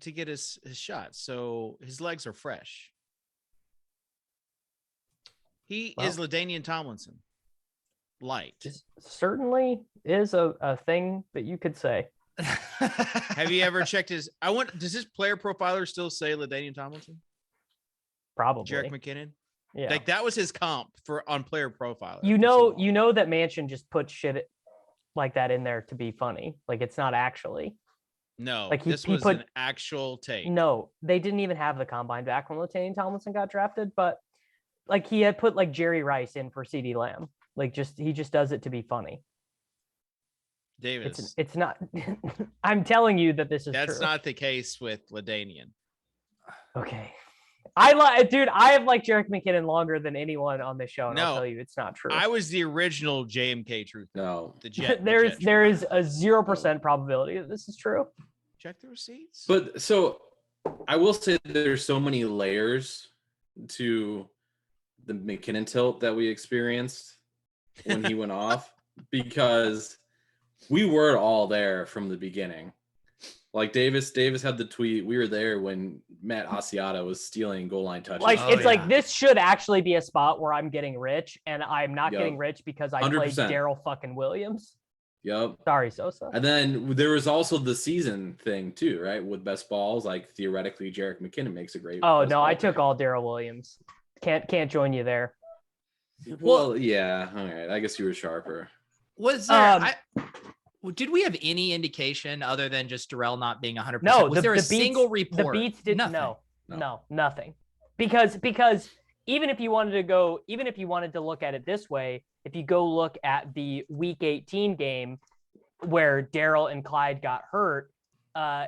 S1: To get his shot. So his legs are fresh. He is LaDainian Tomlinson. Light.
S3: Certainly is a thing that you could say.
S1: Have you ever checked his? Does his player profiler still say LaDainian Tomlinson?
S3: Probably.
S1: Jerick McKinnon.
S3: Yeah.
S1: Like that was his comp on player profiler.
S3: You know that Mansion just put shit like that in there to be funny. Like it's not actually.
S1: No,
S3: like
S1: this was an actual take.
S3: No, they didn't even have the combine back when LaDainian Tomlinson got drafted, but like he had put like Jerry Rice in for CeeDee Lamb. Like he just does it to be funny.
S1: Davis.
S3: It's not. I'm telling you that this is
S1: That's
S3: true.
S1: not the case with LaDainian.
S3: Okay. I have liked Jerick McKinnon longer than anyone on this show, and I'll tell you it's not true.
S1: I was the original JMK truth.
S2: No.
S1: The Jet.
S3: there is a 0% probability that this is true.
S1: Check the receipts.
S2: But so I will say there's so many layers to the McKinnon tilt that we experienced when he went off, because we were all there from the beginning. Like Davis had the tweet. We were there when Matt Asiata was stealing goal line touches.
S3: Like like this should actually be a spot where I'm getting rich, and I'm not getting rich because I 100%. Played Daryl fucking Williams.
S2: Yep.
S3: Sorry, Sosa.
S2: And then there was also the season thing too, right? With best balls, like theoretically, Jerick McKinnon makes a great.
S3: Oh no, I took all Daryl Williams. Can't join you there.
S2: Well, yeah. All right. I guess you were sharper.
S4: Was there? Did we have any indication other than just Darrell not being 100%?
S3: No,
S4: was there a single report?
S3: The beats didn't.
S4: Nothing.
S3: No, nothing. because even if you wanted to look at it this way, if you go look at the Week 18 game where Darrell and Clyde got hurt,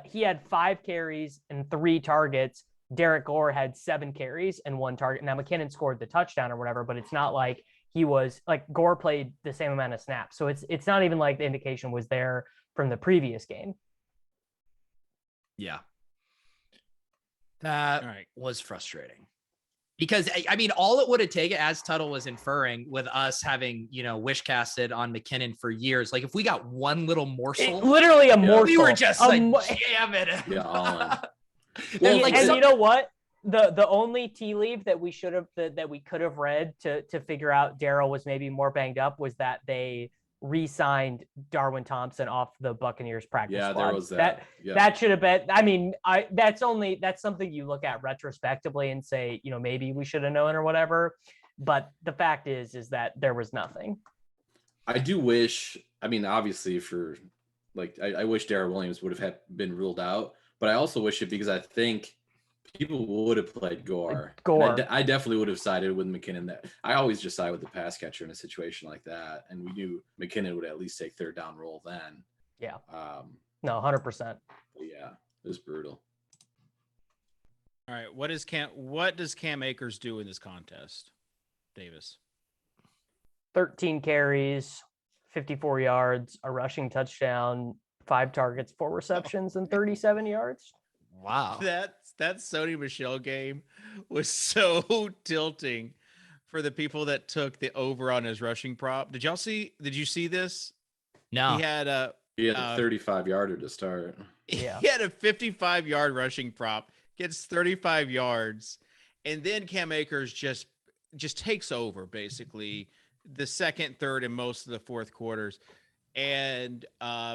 S3: he had 5 carries and 3 targets. Derek Gore had 7 carries and 1 target. Now McKinnon scored the touchdown or whatever, but it's not like he was like Gore played the same amount of snaps. So it's not even like the indication was there from the previous game.
S4: Yeah. That was frustrating. Because, I mean, all it would have taken, as Tuttle was inferring, with us having, wish casted on McKinnon for years, like if we got one little morsel.
S3: Literally a morsel.
S4: We were just jamming it.
S2: Yeah,
S3: well, and you know what? The only tea leaf that we should have that we could have read to figure out Darrell was maybe more banged up was that they re-signed Darwin Thompson off the Buccaneers practice squad.
S2: There was that.
S3: That should have been. I mean, that's something you look at retrospectively and say, maybe we should have known or whatever. But the fact is that there was nothing.
S2: I do wish. I mean, obviously, I wish Darrell Williams would have been ruled out, but I also wish it because I think people would have played Gore. I definitely would have sided with McKinnon. That I always just side with the pass catcher in a situation like that, and we knew McKinnon would at least take third down roll then.
S3: Yeah. No, 100%.
S2: Yeah, it was brutal.
S1: All right, what does Cam Akers do in this contest, Davis?
S3: 13 carries, 54 yards, a rushing touchdown, 5 targets, 4 receptions, and 37 yards.
S4: Wow.
S1: That Sony Michel game was so tilting for the people that took the over on his rushing prop. Did you see this?
S4: No.
S2: He had a 35-yarder to start.
S3: Yeah.
S1: He had a 55-yard rushing prop, gets 35 yards, and then Cam Akers just takes over basically the second, third, and most of the fourth quarters. And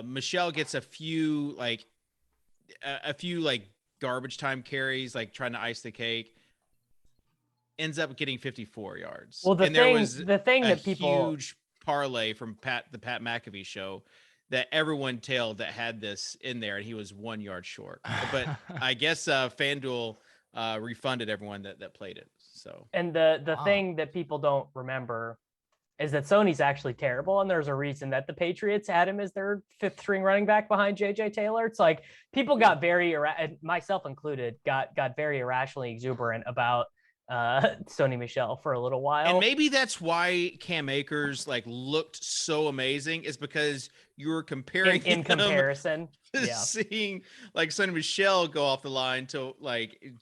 S1: Michelle gets a few garbage time carries, like trying to ice the cake, ends up getting 54 yards.
S3: Well, there was that people
S1: huge parlay from the Pat McAfee show that everyone tailed that had this in there, and he was 1 yard short. But I guess FanDuel refunded everyone that played it. So, and
S3: the thing that people don't remember is that Sony's actually terrible, and there's a reason that the Patriots had him as their 5th string running back behind JJ Taylor. It's like people got very, myself included, got very irrationally exuberant about Sony Michel for a little while.
S1: And maybe that's why Cam Akers looked so amazing, is because you were comparing
S3: in comparison,
S1: seeing Sony Michel go off the line to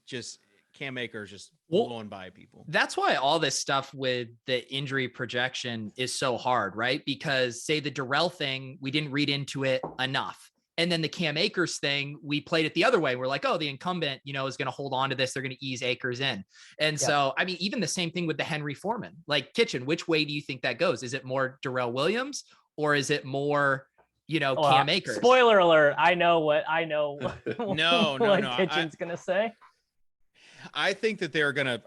S1: just Cam Akers just blowing by people.
S4: That's why all this stuff with the injury projection is so hard, right? Because say the Darrell thing, we didn't read into it enough. And then the Cam Akers thing, we played it the other way. We're like, oh, the incumbent, is going to hold on to this. They're going to ease Akers in. And so, I mean, even the same thing with the Henry Foreman, Kitchen, which way do you think that goes? Is it more Darrell Williams or is it more, Cam Akers?
S3: Spoiler alert. I know.
S1: No.
S3: Kitchen's going to say.
S1: I think that they're gonna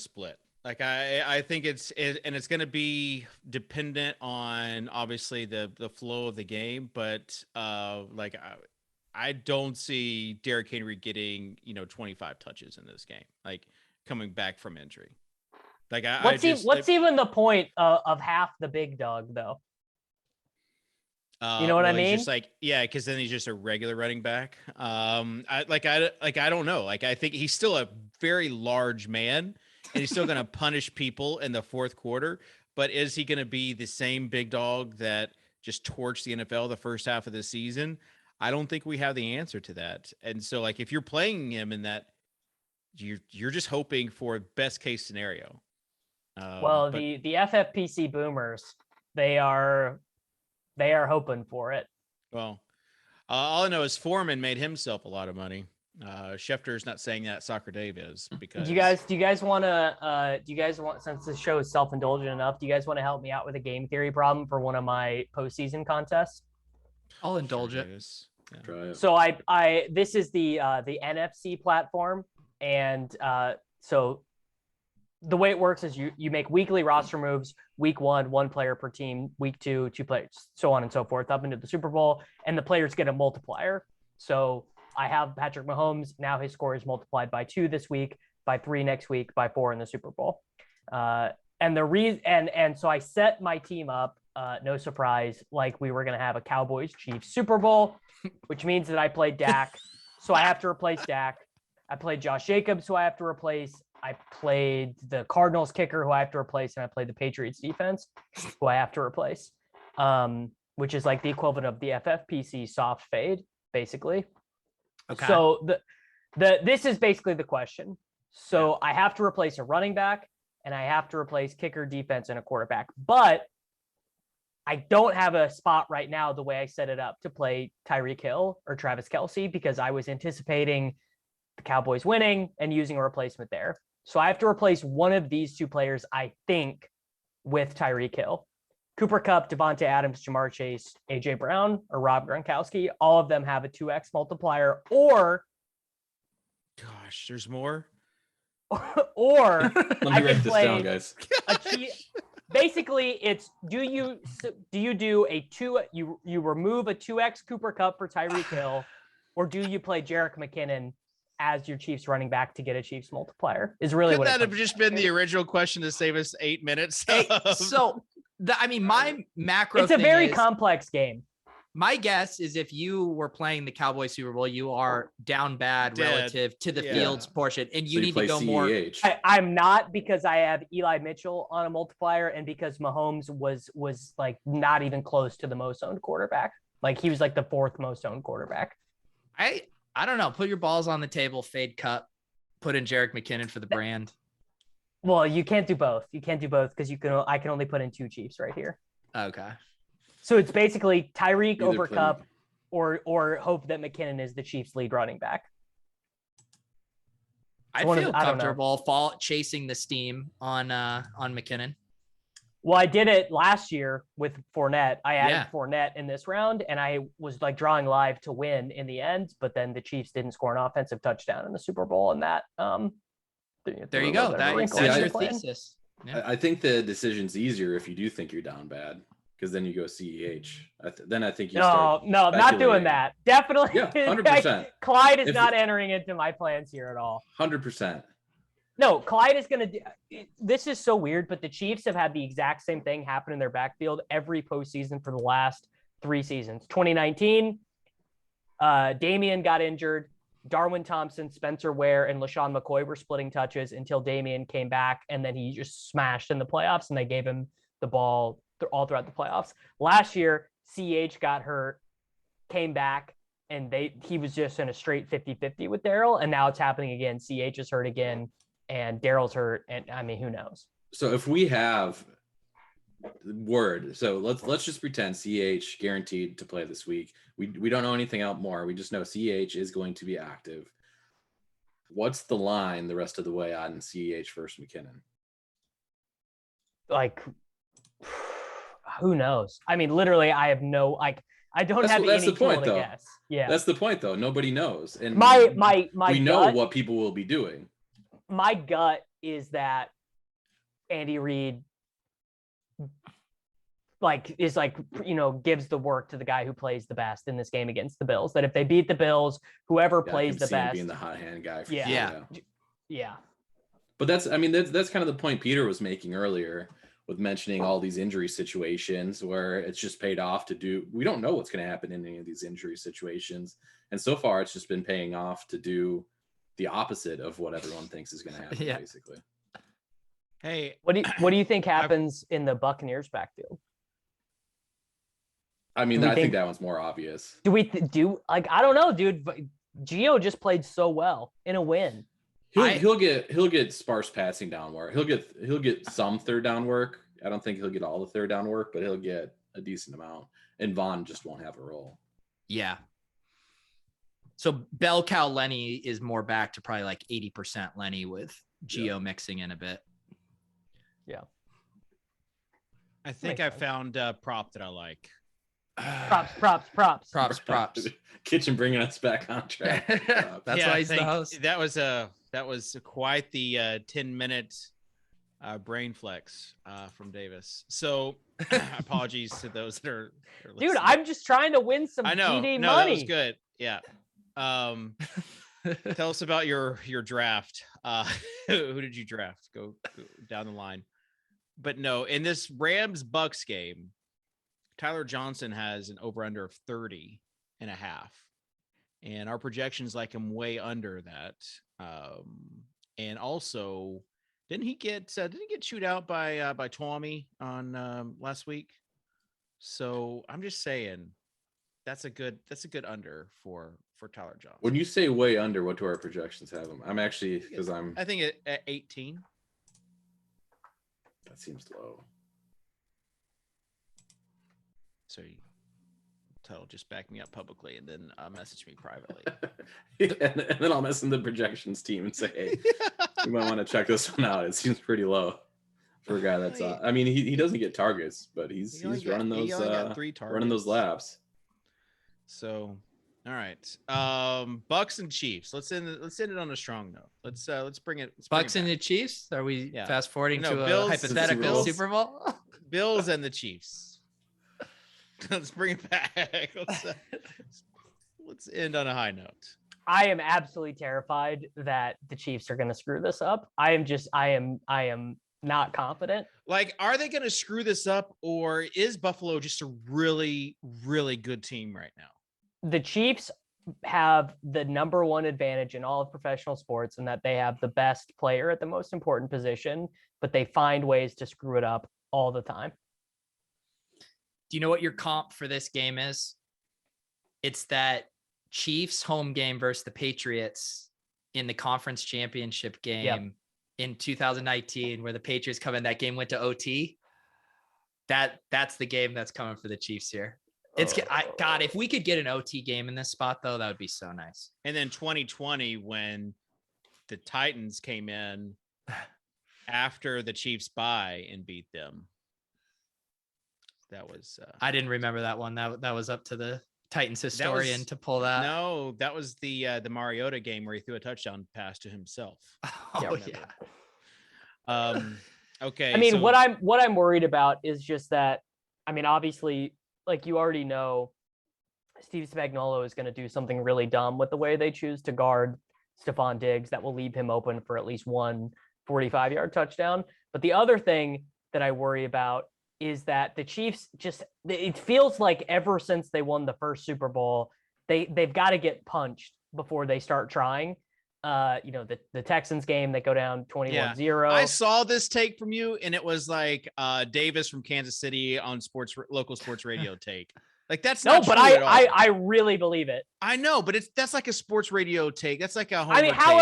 S1: split. I think it's going to be dependent on obviously the flow of the game, but I don't see Derrick Henry getting 25 touches in this game, coming back from injury.
S3: What's even the point of half the big dog though? You know what I mean?
S1: Just because then he's just a regular running back. I don't know. I think he's still a very large man, and he's still going to punish people in the fourth quarter. But is he going to be the same big dog that just torched the NFL the first half of the season? I don't think we have the answer to that. And so, if you're playing him in that, you're just hoping for best case scenario.
S3: The FFPC boomers, they are hoping for it.
S1: Well, all I know is Foreman made himself a lot of money. Schefter's not saying that. Socrdave is, because
S3: do you guys want, since this show is self-indulgent enough, do you guys want to help me out with a game theory problem for one of my postseason contests?
S4: I'll indulge it.
S2: Yeah. Try it.
S3: So this is the NFC platform, and so the way it works is you make weekly roster moves. Week 1 player per team. Week 2 players, so on and so forth, up into the Super Bowl, and the players get a multiplier. So I have Patrick Mahomes. Now his score is multiplied by 2 this week. by 3 next week, by 4 in the Super Bowl. And the reason, and so I set my team up, no surprise, like we were going to have a Cowboys-Chiefs Super Bowl, which means that I played Dak. So I have to replace Dak. I played Josh Jacobs, who I have to replace. I played the Cardinals kicker, who I have to replace. And I played the Patriots defense, who I have to replace, which is like the equivalent of the FFPC soft fade, basically.
S4: Okay.
S3: So this is basically the question. So I have to replace a running back, and I have to replace kicker, defense, and a quarterback. But I don't have a spot right now, the way I set it up, to play Tyreek Hill or Travis Kelce, because I was anticipating the Cowboys winning and using a replacement there. So I have to replace one of these two players, I think, with Tyreek Hill. Cooper Kupp, Devontae Adams, Jamar Chase, AJ Brown, or Rob Gronkowski. All of them have a 2x multiplier, or
S1: gosh, there's more.
S3: Or
S2: let me write this down, guys.
S3: Basically, it's do you do a you remove a 2x Cooper Kupp for Tyreek Hill, or do you play Jerick McKinnon as your Chiefs running back to get a Chiefs multiplier? Is really
S1: Could
S3: what
S1: that have just been the original question to save us 8 minutes?
S4: My macro.
S3: It's a very complex game.
S4: My guess is if you were playing the Cowboys Super Bowl, you are down bad relative to the Fields portion, and you need to go more.
S3: I'm not, because I have Eli Mitchell on a multiplier, and because Mahomes was like not even close to the most owned quarterback. Like he was like the 4th most owned quarterback.
S4: I don't know. Put your balls on the table, fade Kupp, put in Jerick McKinnon for the brand.
S3: Well, you can't do both. You can't do both because I can only put in 2 Chiefs right here.
S4: Okay.
S3: So it's basically Tyreek over Kupp, or hope that McKinnon is the Chiefs' lead running back.
S4: I feel comfortable chasing the steam on McKinnon.
S3: Well, I did it last year with Fournette. I added Fournette in this round, and I was like drawing live to win in the end, but then the Chiefs didn't score an offensive touchdown in the Super Bowl, and that
S4: there you go. That's your thesis.
S2: Yeah. I think the decision's easier if you do think you're down bad, because then you go CEH. Then I think you start.
S3: No, not doing that. Definitely.
S2: Yeah, 100%.
S3: Clyde is not entering into my plans here at all.
S2: 100%.
S3: No, Clyde is going to do. This is so weird, but the Chiefs have had the exact same thing happen in their backfield every postseason for the last 3 seasons. 2019, Damian got injured. Darwin Thompson, Spencer Ware, and LaShawn McCoy were splitting touches until Damian came back, and then he just smashed in the playoffs, and they gave him the ball all throughout the playoffs. Last year, CH got hurt, came back, and he was just in a straight 50-50 with Darryl, and now it's happening again. CH is hurt again, and Darryl's hurt, and I mean, who knows?
S2: So if we have word, so let's just pretend CH guaranteed to play this week. We don't know anything out more. We just know CH is going to be active. What's the line the rest of the way on CH versus McKinnon?
S3: Like, who knows? I mean, literally, I have no, like, I don't have any tool to guess. Yeah,
S2: that's the point, though. Nobody knows, and
S3: we
S2: know what people will be doing.
S3: My gut is that Andy Reid gives the work to the guy who plays the best in this game against the Bills. That if they beat the Bills, whoever plays the best,
S2: being the hot hand guy.
S3: Yeah.
S2: But that's kind of the point Peter was making earlier with mentioning all these injury situations where it's just paid off to do. We don't know what's going to happen in any of these injury situations, and so far it's just been paying off to do the opposite of what everyone thinks is going to happen. Basically.
S1: Hey,
S3: what do you think happens in the Buccaneers backfield?
S2: I mean, I think that one's more obvious.
S3: I don't know, dude. Gio just played so well in a win.
S2: He'll get sparse passing down work. He'll get some third down work. I don't think he'll get all the third down work, but he'll get a decent amount. And Vaughn just won't have a role.
S4: Yeah. So bell cow Lenny is more back to probably like 80% Lenny with Gio mixing in a bit.
S3: Yeah.
S1: I think I found a prop that I like.
S3: Props.
S2: Kitchen bringing us back on track.
S4: That's why he's the host.
S1: That was quite the 10-minute brain flex from Davis. So apologies to those that are listening.
S3: Dude, I'm just trying to win some
S1: I know.
S3: TD
S1: No,
S3: money.
S1: that was good. Yeah. Tell us about your draft. Who did you draft? Go down the line. But no, in this Rams Bucks game, Tyler Johnson has an over under of 30.5. And our projections like him way under that. And also, didn't he get chewed out by Tommy on last week? So I'm just saying that's a good under for Tyler Johnson.
S2: When you say way under, what do our projections have him? I think
S1: at 18.
S2: That seems low.
S1: So Tuttle just back me up publicly and then message me privately.
S2: and then I'll mess in the projections team and say, hey, you might want to check this one out. It seems pretty low for a guy that's I mean, he doesn't get targets, but he's running those running those laps.
S1: So all right. Bucks and Chiefs. Let's end it on a strong note. Let's bring it.
S4: Bucks and the Chiefs. Are we fast forwarding to
S1: Bills,
S4: a hypothetical Super Bowl?
S1: Bills and the Chiefs. Let's bring it back. Let's end on a high note.
S3: I am absolutely terrified that the Chiefs are going to screw this up. I am not confident.
S1: Like, are they going to screw this up, or is Buffalo just a really, really good team right now?
S3: The Chiefs have the number one advantage in all of professional sports, in that they have the best player at the most important position, but they find ways to screw it up all the time.
S4: Do you know what your comp for this game is? It's that Chiefs home game versus the Patriots in the conference championship game in 2019, where the Patriots come in. That game went to OT. That's the game that's coming for the Chiefs here. God, if we could get an OT game in this spot, though, that would be so nice.
S1: And then 2020, when the Titans came in after the Chiefs bye and beat them. That was
S4: I didn't remember that one. That was up to the Titans historian to pull that.
S1: No, that was the Mariota game where he threw a touchdown pass to himself.
S4: Oh
S1: yeah. Okay.
S3: I mean, what I'm worried about is just that, I mean, obviously, like you already know, Steve Spagnuolo is going to do something really dumb with the way they choose to guard Stephon Diggs that will leave him open for at least one 45-yard touchdown. But the other thing that I worry about is that the Chiefs it feels like ever since they won the first Super Bowl, they've got to get punched before they start trying. The Texans game, they go down 21-0.
S1: I saw this take from you, and it was like Davis from Kansas City on local sports radio take. Like, that's not true at all.
S3: I really believe it.
S1: I know, but that's like a sports radio take. That's like a homer.
S3: I mean, how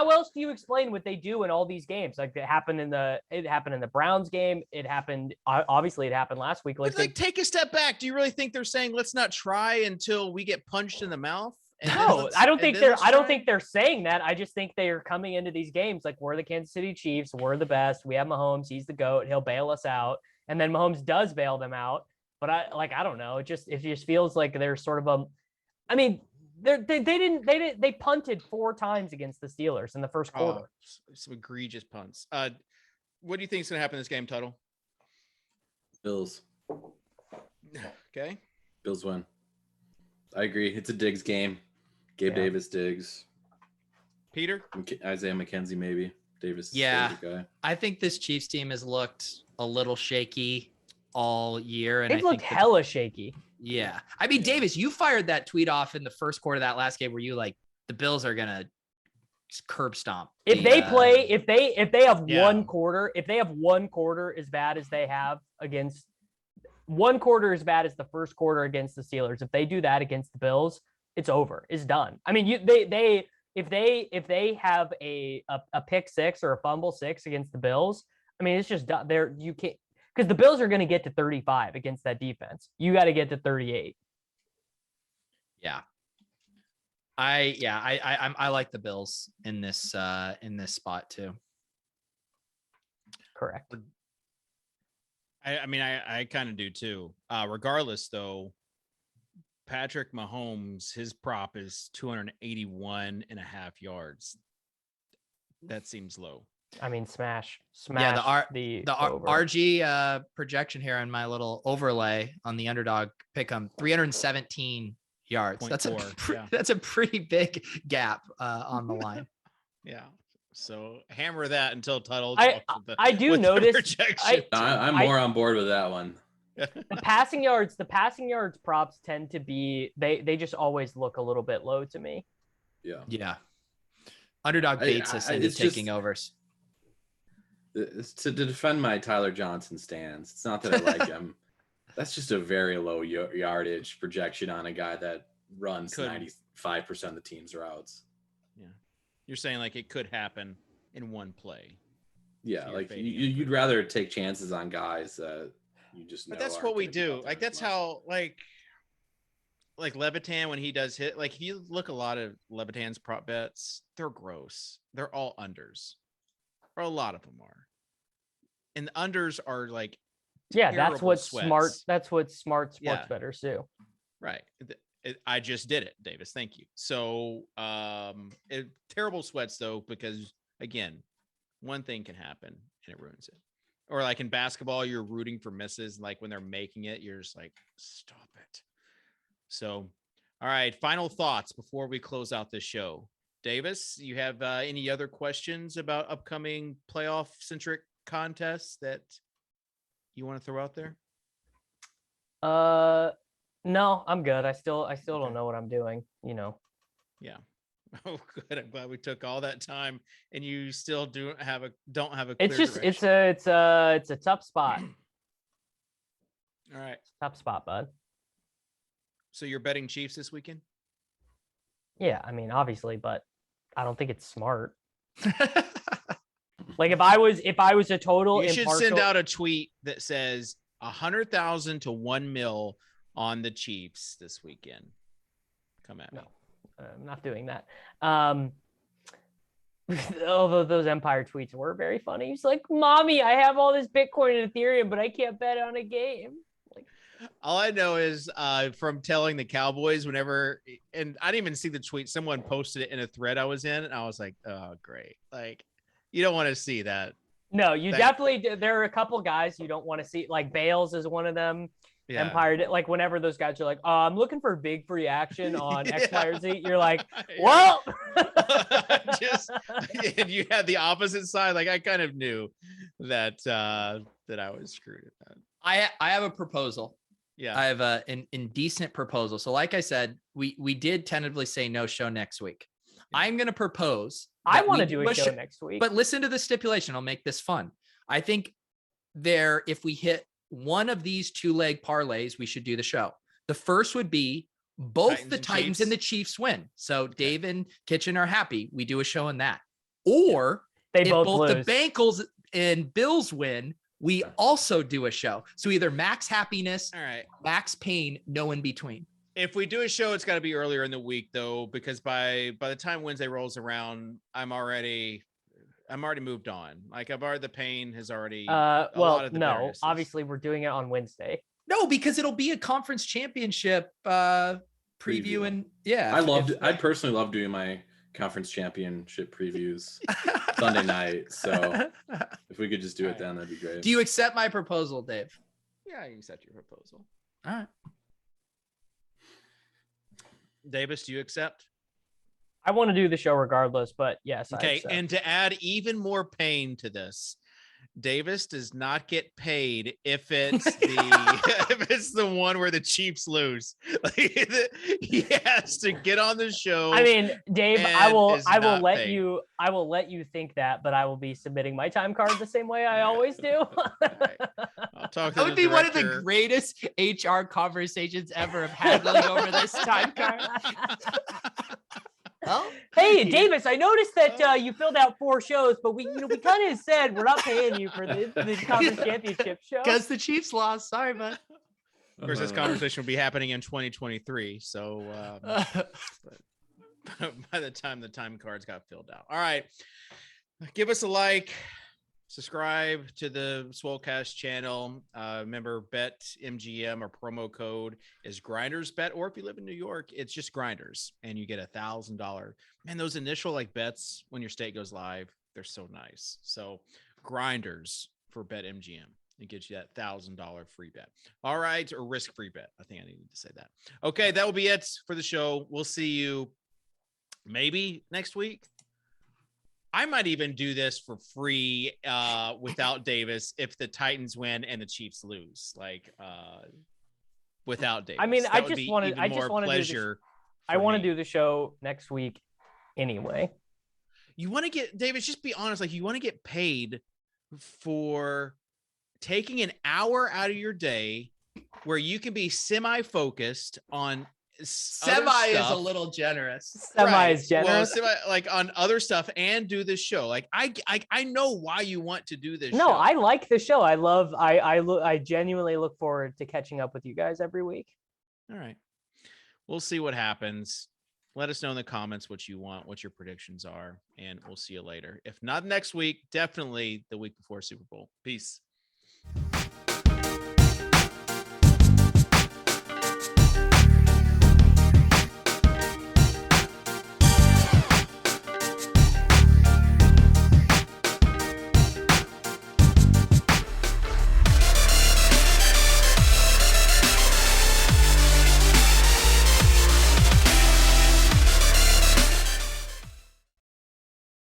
S3: else do you explain what they do in all these games? Like, it happened in the Browns game. It happened last week.
S1: Like, take a step back. Do you really think they're saying let's not try until we get punched in the mouth?
S3: No, I don't think they're saying that. I just think they are coming into these games like, we're the Kansas City Chiefs. We're the best. We have Mahomes. He's the GOAT. He'll bail us out. And then Mahomes does bail them out. But I don't know. It just feels like they're sort of they punted 4 times against the Steelers in the first quarter.
S1: Some egregious punts. What do you think is going to happen in this game, Tuttle?
S2: Bills.
S1: Okay.
S2: Bills win. I agree. It's a Diggs game. Gabe Davis, Diggs.
S1: Peter?
S2: Isaiah McKenzie, maybe. Davis is the favorite guy.
S4: I think this Chiefs team has looked a little shaky all year. And
S3: They've looked hella shaky.
S4: Yeah. I mean, Davis, you fired that tweet off in the first quarter of that last game where you like, the Bills are going to curb stomp.
S3: If they have one quarter, if they have one quarter as bad as they have against one quarter as bad as the first quarter against the Steelers, if they do that against the Bills, it's over. It's done. I mean, if they have a pick 6 or a fumble 6 against the Bills, I mean, it's just done. You can't, because the Bills are going to get to 35 against that defense. You got to get to 38.
S4: Yeah. I like the Bills in this spot too.
S3: Correct.
S1: I mean, I kind of do too. Regardless, though, Patrick Mahomes, his prop is 281.5 yards. That seems low.
S3: I mean, smash.
S4: Yeah, the RG projection here on my little overlay on the underdog pick 'em 317 yards. That's
S1: 0.4,
S4: that's a pretty big gap on the line.
S1: Yeah. So hammer that until Tuttle.
S3: I do notice.
S2: I'm more on board with that one.
S3: The passing yards props tend to be they just always look a little bit low to me.
S4: Yeah. Underdog baits us into taking overs.
S2: It's to defend my Tyler Johnson stance. It's not that I like him. That's just a very low yardage projection on a guy that runs 95% of the team's routes.
S1: Yeah. You're saying like it could happen in one play.
S2: Yeah, like you'd rather take chances on guys that you just know.
S1: But that's what we do. Like that's how like Levitan when he does hit. Like if you look a lot of Levitan's prop bets, they're gross. They're all unders, or a lot of them are. And the unders are like
S3: that's what smart sports bettors do.
S1: Right. I just did it, Davis. Thank you. So terrible sweats though, because again, one thing can happen and it ruins it. Or like in basketball, you're rooting for misses. Like when they're making it, you're just like, stop it. So, all right. Final thoughts before we close out this show. Davis, you have any other questions about upcoming playoff centric contests that you want to throw out there?
S3: No, I'm good. I still don't know what I'm doing,
S1: Yeah. Oh, good. I'm glad we took all that time and you still don't have a clear
S3: direction. It's a tough spot.
S1: All right.
S3: Tough spot, bud.
S1: So you're betting Chiefs this weekend?
S3: Yeah, I mean, obviously, but I don't think it's smart. Like if I was a total,
S1: you should send out a tweet that says 100,000 to 1 million on the Chiefs this weekend. Come at me.
S3: No, I'm not doing that. Although those Empire tweets were very funny. He's like, "Mommy, I have all this Bitcoin and Ethereum, but I can't bet on a game." Like,
S1: all I know is from telling the Cowboys whenever, and I didn't even see the tweet. Someone posted it in a thread I was in, and I was like, "Oh, great!" Like, you don't want to see that.
S3: No, definitely. There are a couple guys you don't want to see. Like Bales is one of them. Yeah. Empire, like whenever those guys are like, "Oh, I'm looking for big free action on X, Y, or Z," you're like, "Well,"
S1: and you had the opposite side. Like I kind of knew that I was screwed at that.
S4: I have a proposal. Yeah, I have an indecent proposal. So, like I said, we did tentatively say no show next week. Yeah. I'm going to propose.
S3: I want to do a show next week,
S4: but listen to the stipulation. I'll make this fun. I think if we hit one of these 2-leg parlays, we should do the show. The first would be both the Titans and the Chiefs win. So Dave and Kitchen are happy. We do a show on that. Or if both the Bengals and Bills win, we also do a show. So either max happiness, max pain, no in between.
S1: If we do a show, it's got to be earlier in the week though, because by the time Wednesday rolls around, I'm already moved on. Like the pain has already.
S3: Obviously we're doing it on Wednesday.
S4: No, because it'll be a conference championship preview, and
S2: I personally love doing my conference championship previews Sunday night. So if we could just do it then, that'd be great.
S4: Do you accept my proposal, Dave?
S1: Yeah, I accept your proposal.
S4: All right.
S1: Davis, do you accept?
S3: I want to do the show regardless, but yes.
S1: Okay, and to add even more pain to this, Davis does not get paid if it's the one where the Chiefs lose. He has to get on the show.
S3: I mean, Dave, I will let you think that, but I will be submitting my time card the same way I always do.
S1: Right. I'll talk to
S4: that would be one of the greatest HR conversations ever of haggling over this time card.
S3: Oh, hey, Davis, I noticed that you filled out 4 shows, but we kind of said we're not paying you for the conference championship show.
S4: Because the Chiefs lost. Sorry, bud.
S1: Of course, this conversation will be happening in 2023. So by the time the time cards got filled out. All right. Give us a like. Subscribe to the Swolecast channel. Remember, BetMGM or promo code is GrindersBet, or if you live in New York, it's just Grinders, and you get $1,000. Man, those initial bets when your state goes live, they're so nice. So Grinders for BetMGM. It gets you that $1,000 free bet. All right. Or risk-free bet. I think I needed to say that. Okay. That will be it for the show. We'll see you maybe next week. I might even do this for free without Davis if the Titans win and the Chiefs lose. Like without Davis.
S3: I mean,
S1: That
S3: I
S1: would
S3: just
S1: be
S3: want to.
S1: even
S3: I
S1: more
S3: just want to do
S1: pleasure.
S3: I want to
S1: me.
S3: do the show next week, anyway.
S1: You want to get Davis? Just be honest. Like you want to get paid for taking an hour out of your day where you can be semi-focused on
S4: semi is a little generous.
S3: Semi is generous.
S1: Well, like on other stuff and do this show. Like I know why you want to do this show.
S3: No, I like the show. I genuinely look forward to catching up with you guys every week.
S1: All right. We'll see what happens. Let us know in the comments what you want, what your predictions are, and we'll see you later. If not next week, definitely the week before Super Bowl. Peace.